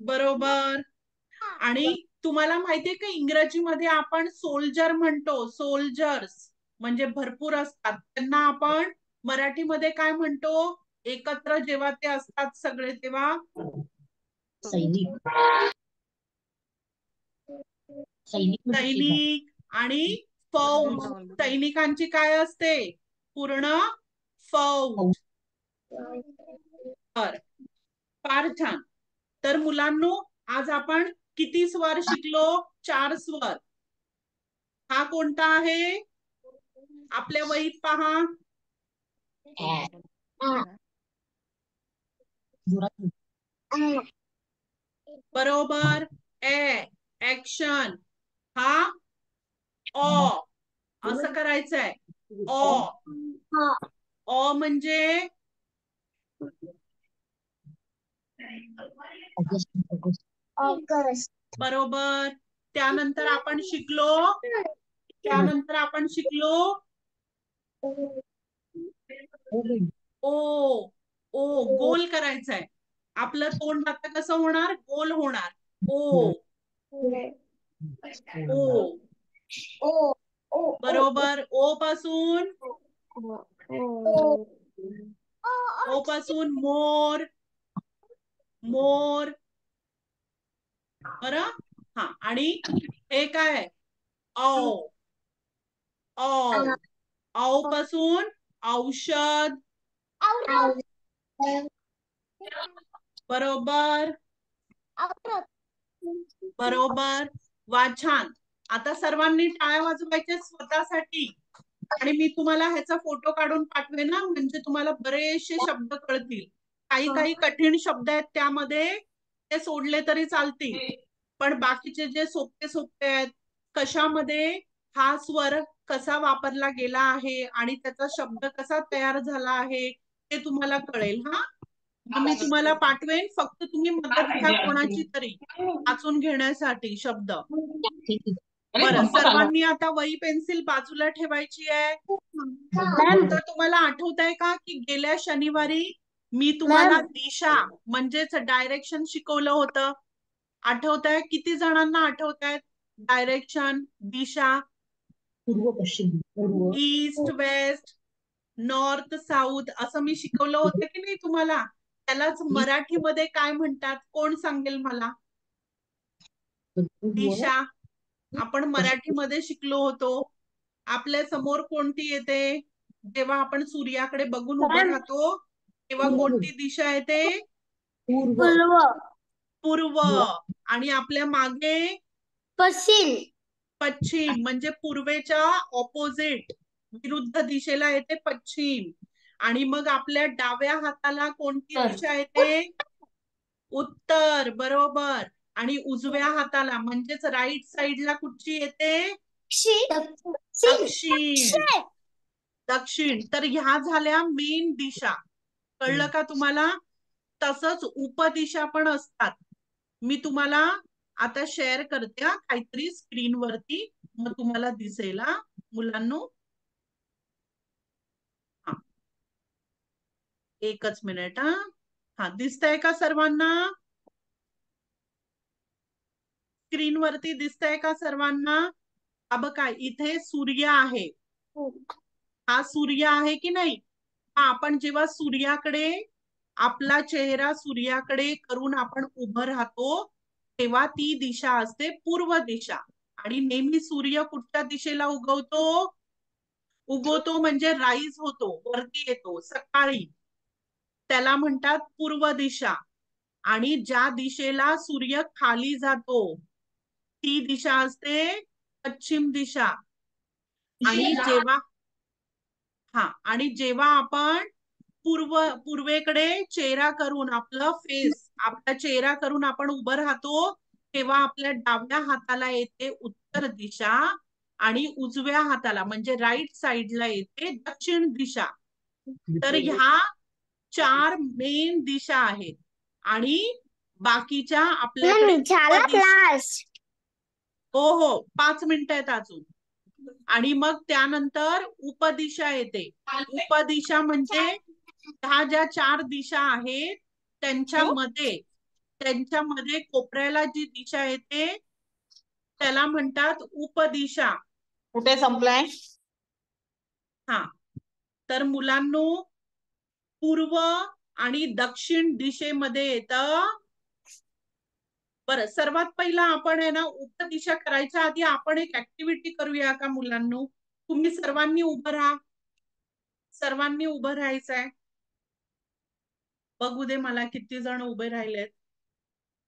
बरोबर. आणि तुम्हाला माहितीये का इंग्रजीमध्ये आपण सोल्जर म्हणतो, सोल्जर्स म्हणजे भरपूर असतात, त्यांना आपण मराठीमध्ये काय म्हणतो? एकत्र जेव्हा ते असतात सगळे तेव्हा सैनिक सैनिक आणि फौज. सैनिकांची काय असते? पूर्ण फौज. फार छान. तर मुलांनो, आज आपण किती स्वर शिकलो? 4 स्वर. हा कोणता आहे? आपल्या वहीत पहा. बरोबर. ऍक्शन. हा अ असं करायचंय. अ म्हणजे बरोबर. त्यानंतर आपण शिकलो ओ. गोल करायचंय. आपलं तोंड आता कसं होणार? गोल होणार. ओ. बरोबर. ओ पासून मोर. बरं. हा. आणि हे काय? औ पासून औषध. बरोबर. वा, छान. आता सर्वांनी टाळ्या वाजवायच्या स्वतःसाठी. आणि मी तुम्हाला ह्याचा फोटो काढून पाठवेन ना, म्हणजे तुम्हाला बरेचसे शब्द कळतील. काही कठीण शब्द आहेत त्यामध्ये, ते सोडले तरी चालतील, पण बाकीचे जे सोपे आहेत, कशामध्ये हा स्वर कसा वापरला गेला आहे आणि त्याचा शब्द कसा तयार झाला आहे ते तुम्हाला कळेल. हा, मग मी तुम्हाला पाठवेन, फक्त तुम्ही मदत घ्या कोणाची तरी वाचून घेण्यासाठी शब्द. बरं, सर्वांनी आता वही पेन्सिल बाजूला ठेवायची आहे. तर तुम्हाला आठवत आहे का की गेल्या शनिवारी मी तुम्हाला दिशा म्हणजेच डायरेक्शन शिकवलं होतं? आठवत आहे? किती जणांना आठवत आहेत? डायरेक्शन, दिशा, पूर्व पश्चिम, ईस्ट वेस्ट, नॉर्थ साऊथ असं मी शिकवलं होतं की नाही तुम्हाला? त्यालाच मराठीमध्ये काय म्हणतात? कोण सांगेल मला? दिशा आपण मराठीमध्ये शिकलो होतो. आपल्या समोर कोणती येते? जेव्हा आपण सूर्याकडे बघून उभं राहतो तेव्हा कोणती दिशा येते? पूर्व. आणि आपल्या मागे पश्चिम, म्हणजे पूर्वेच्या ऑपोजिट विरुद्ध दिशेला येते पश्चिम. आणि मग आपल्या डाव्या हाताला कोणती दिशा येते? उत्तर. बरोबर. आणि उजव्या हाताला म्हणजेच राईट साइडला कुठची येते? दक्षिण. तर ह्या झाल्या मेन दिशा. कळलं का तुम्हाला? तसंच उपदिशा पण असतात. मी तुम्हाला आता शेअर करते काहीतरी स्क्रीन वरती, मग तुम्हाला दिसेल मुलांनो. एकच मिनिट. हा, दिसतंय का सर्वांना? स्क्रीन वरती दिसतंय का सर्वांना? बघा, इथे सूर्य आहे. हा सूर्य आहे की नाही? आपण जेव्हा सूर्याकडे आपला चेहरा सूर्याकडे करून आपण उभं राहतो तेव्हा ती दिशा असते पूर्व दिशा. आणि नेहमी सूर्य कुठच्या दिशेला उगवतो म्हणजे राईज होतो, वरती येतो सकाळी, त्याला म्हणतात पूर्व दिशा. आणि ज्या दिशेला सूर्य खाली जातो ती दिशा असते पश्चिम दिशा. आणि जेव्हा आपण पूर्वेकडे चेहरा करून आपला चेहरा करून आपण उभं राहतो तेव्हा आपल्या डाव्या हाताला येते उत्तर दिशा आणि उजव्या हाताला म्हणजे राईट साइडला येते दक्षिण दिशा. तर ह्या 4 मेन दिशा आहेत. आणि बाकीच्या आपल्याकडे हो 5 मिनिटं आहेत अजून. आणि मग त्यानंतर उपदिशा येते. उपदिशा म्हणजे ह्या ज्या 4 दिशा आहेत त्यांच्यामध्ये कोपऱ्याला जी दिशा येते त्याला म्हणतात उपदिशा. कुठे संपलाय? हा, तर मुलांनो पूर्व आणि दक्षिण दिशेमध्ये येतं. बरं, सर्वात पहिला आपण आहे ना उपदिशा करायच्या आधी आपण एक ऍक्टिव्हिटी करूया का मुलांनो? तुम्ही सर्वांनी उभं राहा. सर्वांनी उभं राहायचंय. बघू दे मला किती जण उभे राहिलेत.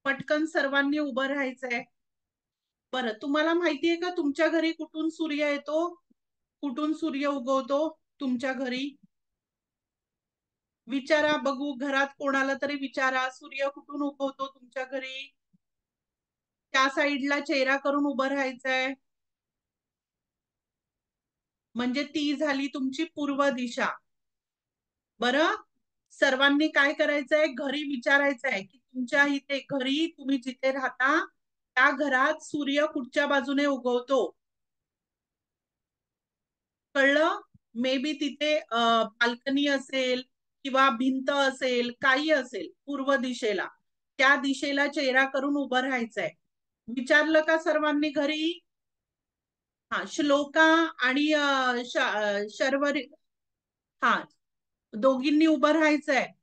पटकन सर्वांनी उभं राहायचंय. बरं, तुम्हाला माहितीये का तुमच्या घरी कुठून सूर्य येतो, कुठून सूर्य उगवतो तुमच्या घरी? विचारा बघू, घरात कोणाला तरी विचारा, सूर्य कुठून उगवतो तुमच्या घरी? त्या साईडला चेहरा करून उभं राहायचंय. म्हणजे ती झाली तुमची पूर्व दिशा. बरं, सर्वांनी काय करायचंय, घरी विचारायचंय की तुमच्या इथे घरी तुम्ही जिथे राहता त्या घरात सूर्य कुठच्या बाजूने उगवतो. कळलं? मे बी तिथे बाल्कनी असेल किंवा भिंत असेल, काही असेल पूर्व दिशेला, त्या दिशेला चेहरा करून उभं राहायचंय. विचारलं का सर्वांनी घरी? हा, श्लोका आणि शर्वरी, हा, दोघींनी उभं राहायचंय.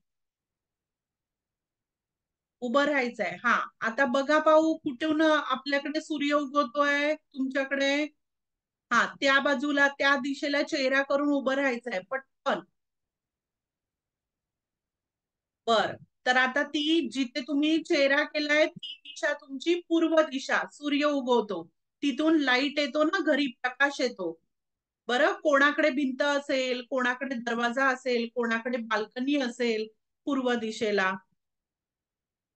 उभं राहायचंय. हा, आता बघा पाहू कुठून आपल्याकडे सूर्य उगवतोय तुमच्याकडे. हा, त्या बाजूला त्या दिशेला चेहरा करून उभं राहायचंय पटकन. बर, तर आता ती जिथे तुम्ही चेहरा केलाय ती दिशा तुमची पूर्व दिशा, सूर्य उगवतो तिथून लाईट येतो ना घरी, प्रकाश येतो. बरं, कोणाकडे भिंत असेल, कोणाकडे दरवाजा असेल, कोणाकडे बाल्कनी असेल पूर्व दिशेला.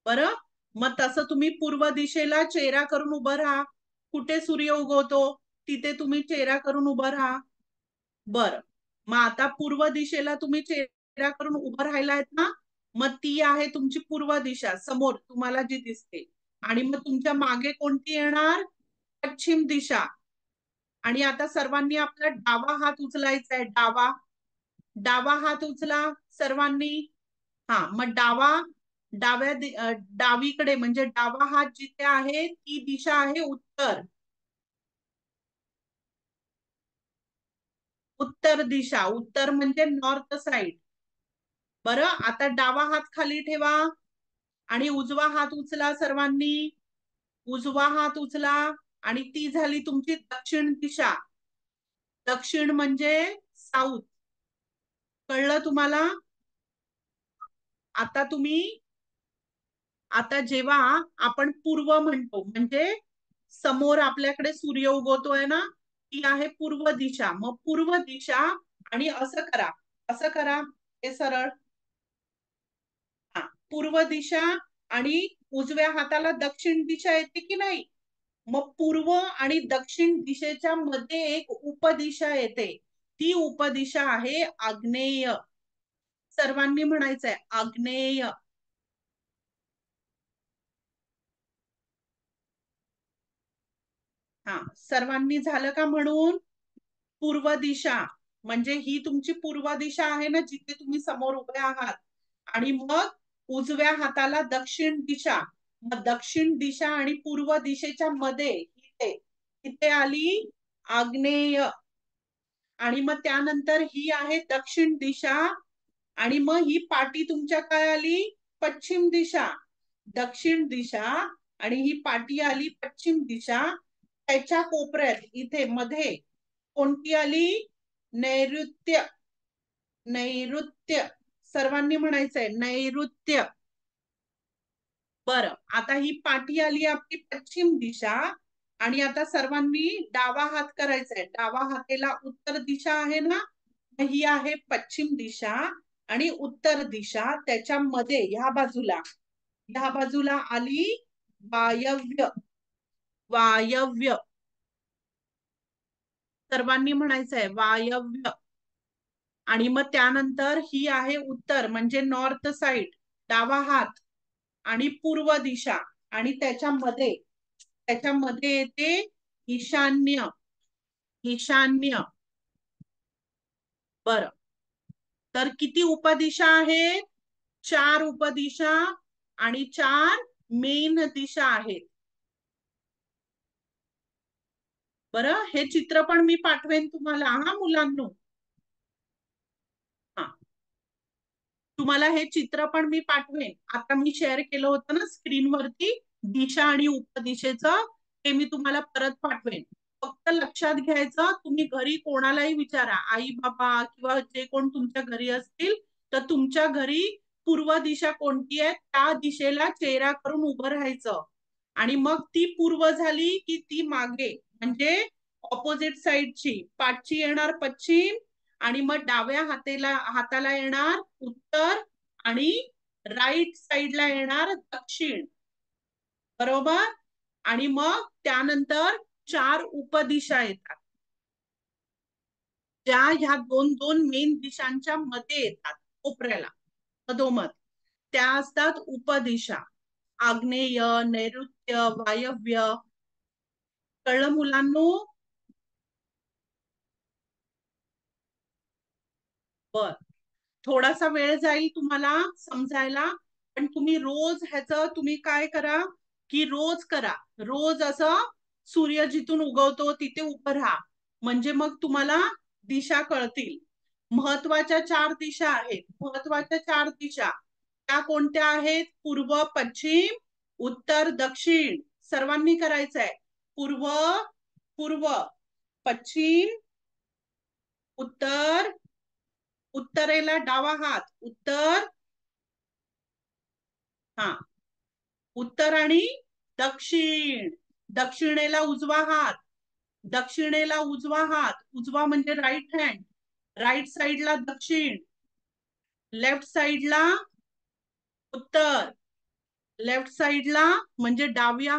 बरं, मग तसं तुम्ही पूर्व दिशेला चेहरा करून उभं राहा. कुठे सूर्य उगवतो तिथे तुम्ही चेहरा करून उभं राहा. बरं, मग आता पूर्व दिशेला तुम्ही चेहरा करून उभं राहिलायत ना, मग ती आहे तुमची पूर्व दिशा समोर तुम्हाला जी दिसते. आणि मग तुमच्या मागे कोणती येणार? पश्चिम दिशा. आणि आता सर्वांनी आपला डावा हात उचलायचा आहे. डावा हात उचला सर्वांनी. हा, मग डावीकडे म्हणजे डावा हात जिथे आहे ती दिशा आहे उत्तर. उत्तर दिशा, उत्तर म्हणजे नॉर्थ साइड. बरं, आता डावा हात खाली ठेवा आणि उजवा हात उचला सर्वांनी. उजवा हात उचला आणि ती झाली तुमची दक्षिण दिशा. दक्षिण म्हणजे साऊथ. कळलं तुम्हाला? आता जेव्हा आपण पूर्व म्हणतो म्हणजे समोर आपल्याकडे सूर्य उगवतोय ना, ती आहे पूर्व दिशा. मग पूर्व दिशा आणि असं करा हे सरळ. हा, पूर्व दिशा आणि उजव्या हाताला दक्षिण दिशा येते की नाही? मग पूर्व आणि दक्षिण दिशेच्या मध्ये एक उपदिशा येते. ती उपदिशा आहे आग्नेय. सर्वांनी म्हणायचंय आग्नेय. हा, सर्वांनी झालं का म्हणून? पूर्व दिशा म्हणजे ही तुमची पूर्व दिशा आहे ना जिथे तुम्ही समोर उभे आहात. आणि मग उजव्या हाताला दक्षिण दिशा. मग दक्षिण दिशा आणि पूर्व दिशेच्या मध्ये इथे आली आग्नेय. आणि मग त्यानंतर ही आहे दक्षिण दिशा. आणि मग ही पाटी तुमच्या काय आली? पश्चिम दिशा. दक्षिण दिशा आणि ही पाटी आली पश्चिम दिशा. त्याच्या कोपऱ्यात इथे मध्ये कोणती आली? नैऋत्य. नैऋत्य सर्वांनी म्हणायचंय नैऋत्य. बरं, आता ही पाठी आली आपली पश्चिम दिशा. आणि आता सर्वांनी डावा हात करायचा आहे. डावा हातेला उत्तर दिशा आहे ना, ही आहे पश्चिम दिशा आणि उत्तर दिशा. त्याच्यामध्ये ह्या बाजूला आली वायव्य. वायव्य सर्वांनी म्हणायचंय वायव्य. आणि मग त्यानंतर ही आहे उत्तर म्हणजे नॉर्थ साइड, डावा हात आणि पूर्व दिशा. आणि त्याच्यामध्ये येते ईशान्य. ईशान्य. बर, तर किती उपदिशा आहेत? 4 उपदिशा आणि 4 मेन दिशा आहेत. बरं, हे चित्र पण मी पाठवेन तुम्हाला हा मुलांनो. हा, तुम्हाला हे चित्र पण मी पाठवेन. आता मी शेअर केलं होतं ना स्क्रीनवरती दिशा आणि उपदिशेचं, ते मी तुम्हाला परत पाठवेन. फक्त लक्षात घ्यायचं, तुम्ही घरी कोणालाही विचारा, आई बाबा किंवा जे कोण तुमच्या घरी असतील, तर तुमच्या घरी पूर्व दिशा कोणती आहे त्या दिशेला चेहरा करून उभं राहायचं. आणि मग ती पूर्व झाली की ती मागे, म्हणजे ऑपोजिट साइडची पाठची येणार पश्चिम, आणि मग डाव्या हाताला येणार उत्तर, आणि राईट साइडला येणार दक्षिण. बरोबर. आणि मग त्यानंतर 4 उपदिशा येतात, ज्या ह्या दोन दोन मेन दिशांच्या मध्ये येतात, कोपऱ्याला मधोमध. त्या असतात उपदिशा. आग्नेय, नैऋत्य, वायव्य. कळलं मुलांनो? बर, थोडासा वेळ जाईल तुम्हाला समजायला, पण तुम्ही रोज ह्याचं तुम्ही काय करा की रोज करा. रोज असं सूर्य जिथून उगवतो तिथे उभं राहा, म्हणजे मग तुम्हाला दिशा कळतील. महत्वाच्या 4 दिशा आहेत. महत्वाच्या 4 दिशा त्या कोणत्या आहेत? पूर्व, पश्चिम, उत्तर, दक्षिण. सर्वांनी करायचंय. पूर्व, पूर्व, पश्चिम, उत्तर, उत्तरेला डावा हात उत्तर, हा, उत्तर आणि दक्षिण. दक्षिणेला उजवा हात, दक्षिणेला उजवा हात. उजवा म्हणजे राईट हँड. राईट साइडला दक्षिण, लेफ्ट साइडला उत्तर. लेफ्ट साइडला म्हणजे डाव्या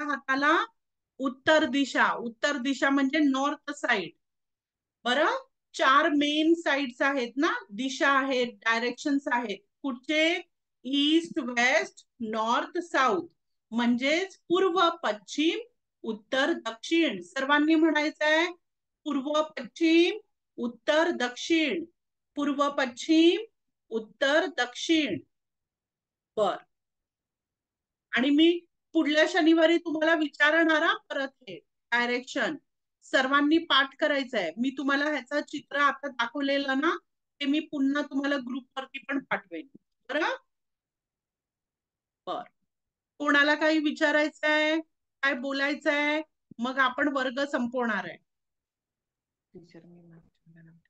हाताला उत्तर दिशा. उत्तर दिशा म्हणजे नॉर्थ साइड. बरं, 4 मेन साइड्स आहेत ना, दिशा आहेत, डायरेक्शन्स आहेत. कुठचे? East, west, north, south. म्हणजेच पूर्व, पश्चिम, उत्तर, दक्षिण. सर्वांनी म्हणायचंय पूर्व, पश्चिम, उत्तर, दक्षिण. पूर्व, पश्चिम, उत्तर, दक्षिण. बर, आणि मी पुढल्या शनिवारी तुम्हाला विचारणार परत हे डायरेक्शन. सर्वांनी पाठ करायचंय. मी तुम्हाला ह्याचं चित्र आता दाखवलेलं ना, ते मी पुन्हा तुम्हाला ग्रुपवरती पण पाठवेन. बरं. बर, कोणाला काही विचारायचंय, काय बोलायचंय? मग आपण वर्ग संपवणार आहे. टीचर मी मागच्या वेळेला नव्हतं.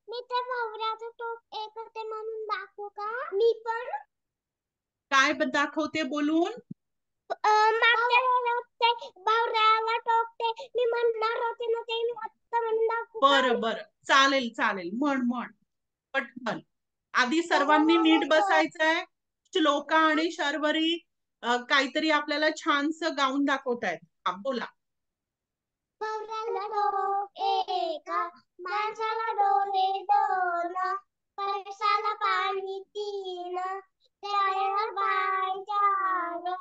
मी त्या भवऱ्याचं टोक एक होते म्हणून दाखवू का? मी पण काय दाखवते बोलून? मागच्या वेळेला ते भवऱ्याला टोकते मी म्हणणार होते ना, ते मी आता म्हणून दाखवू का? बरं बरं, चालेल चालेल, म्हण पटकन. आधी सर्वांनी नीट बसायचंय. श्लोका आणि शर्वरी काहीतरी आपल्याला छानसं गाऊन दाखवतायत. हा, बोला. भवऱ्याला डोक एक, माणसाला डोळे 2, पळसाला पाणी 3, त्याळ्याला बाय 4,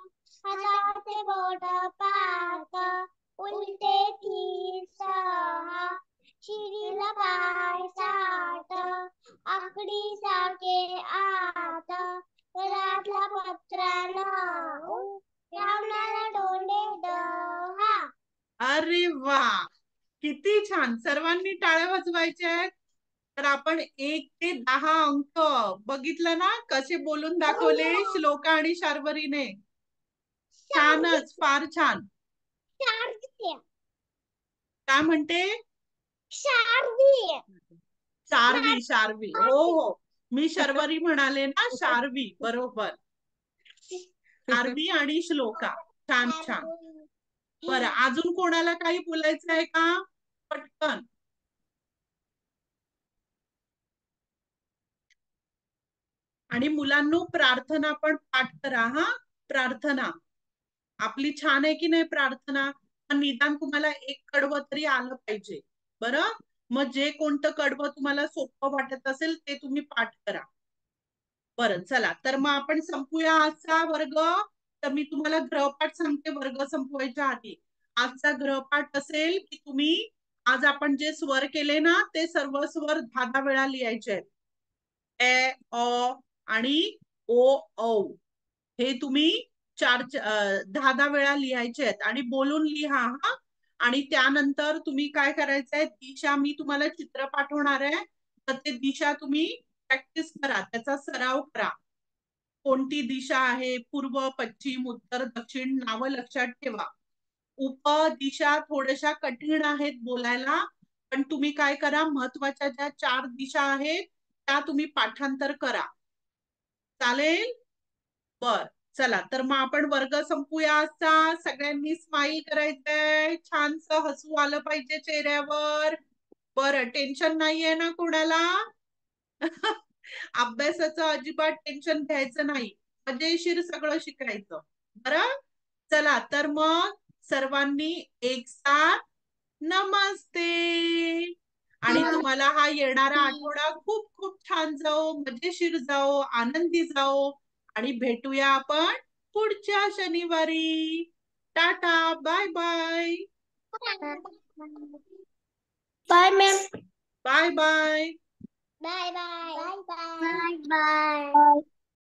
हाताचे बोट 5, उलटे 3 6, शिडीला पाय 7, आकडी सारखे 8, घरातला पत्रा 9, रावणाला डोळे 10. अरे वा, किती छान. सर्वांनी टाळ्या वाजवायच्या आहेत. तर आपण 1 ते 10 अंक बघितलं ना, कसे बोलून दाखवले श्लोका आणि शार्वरीने. छानच, फार छान. काय म्हणते? शार्वी. हो हो, मी शर्वरी म्हणाले ना, शार्वी. बरोबर, शार्वी आणि श्लोका. छान छान. बरं, अजून कोणाला काही बोलायचं आहे का? पटकन. आणि मुलांनो, प्रार्थना पण पाठ करा. हा, प्रार्थना आपली छान आहे की नाही प्रार्थना? निदान तुम्हाला एक कडवं तरी आलं पाहिजे. बरं, मग जे कोणतं कडवं तुम्हाला सोपं वाटत असेल ते तुम्ही पाठ करा. बरं, चला तर मग आपण संपूया आजचा वर्ग. तर मी तुम्हाला गृहपाठ सांगते वर्ग संपवायच्या आधी. आजचा गृहपाठ असेल की तुम्ही आज आपण जे स्वर केले ना ते सर्व स्वर 10 वेळा लिहायचे आहेत. ए, अ आणि ओ, औ हे तुम्ही 10 वेळा लिहायचे आहेत आणि बोलून लिहा हा. आणि त्यानंतर तुम्ही काय करायचंय, दिशा मी तुम्हाला चित्र पाठवणार आहे, तर ते दिशा तुम्ही प्रॅक्टिस करा, त्याचा सराव करा. कोणती दिशा आहे, पूर्व, पश्चिम, उत्तर, दक्षिण, नावं लक्षात ठेवा. उपदिशा थोड्याशा कठीण आहेत बोलायला, पण तुम्ही काय करा, महत्वाच्या ज्या 4 दिशा आहेत त्या तुम्ही पाठांतर करा. चालेल? बर, चला तर मग आपण वर्ग संपूया आजचा. सगळ्यांनी स्माइल करायचंय, छानस हसू आलं पाहिजे चेहऱ्यावर. बरं, टेन्शन नाहीये ना कोणाला? अभ्यासाचं अजिबात टेन्शन घ्यायचं नाही, मजेशीर सगळं शिकायचं. बरं, चला तर मग सर्वांनी एक साथ नमस्ते. आणि तुम्हाला हा येणारा आठवडा खूप खूप छान जाओ, मजेशीर जाओ, आनंदी जाओ. आणि भेटूया आपण पुढच्या शनिवारी. Ta-ta, bye bye. Bye ma'am. Bye bye. Bye bye. Bye bye. Bye bye.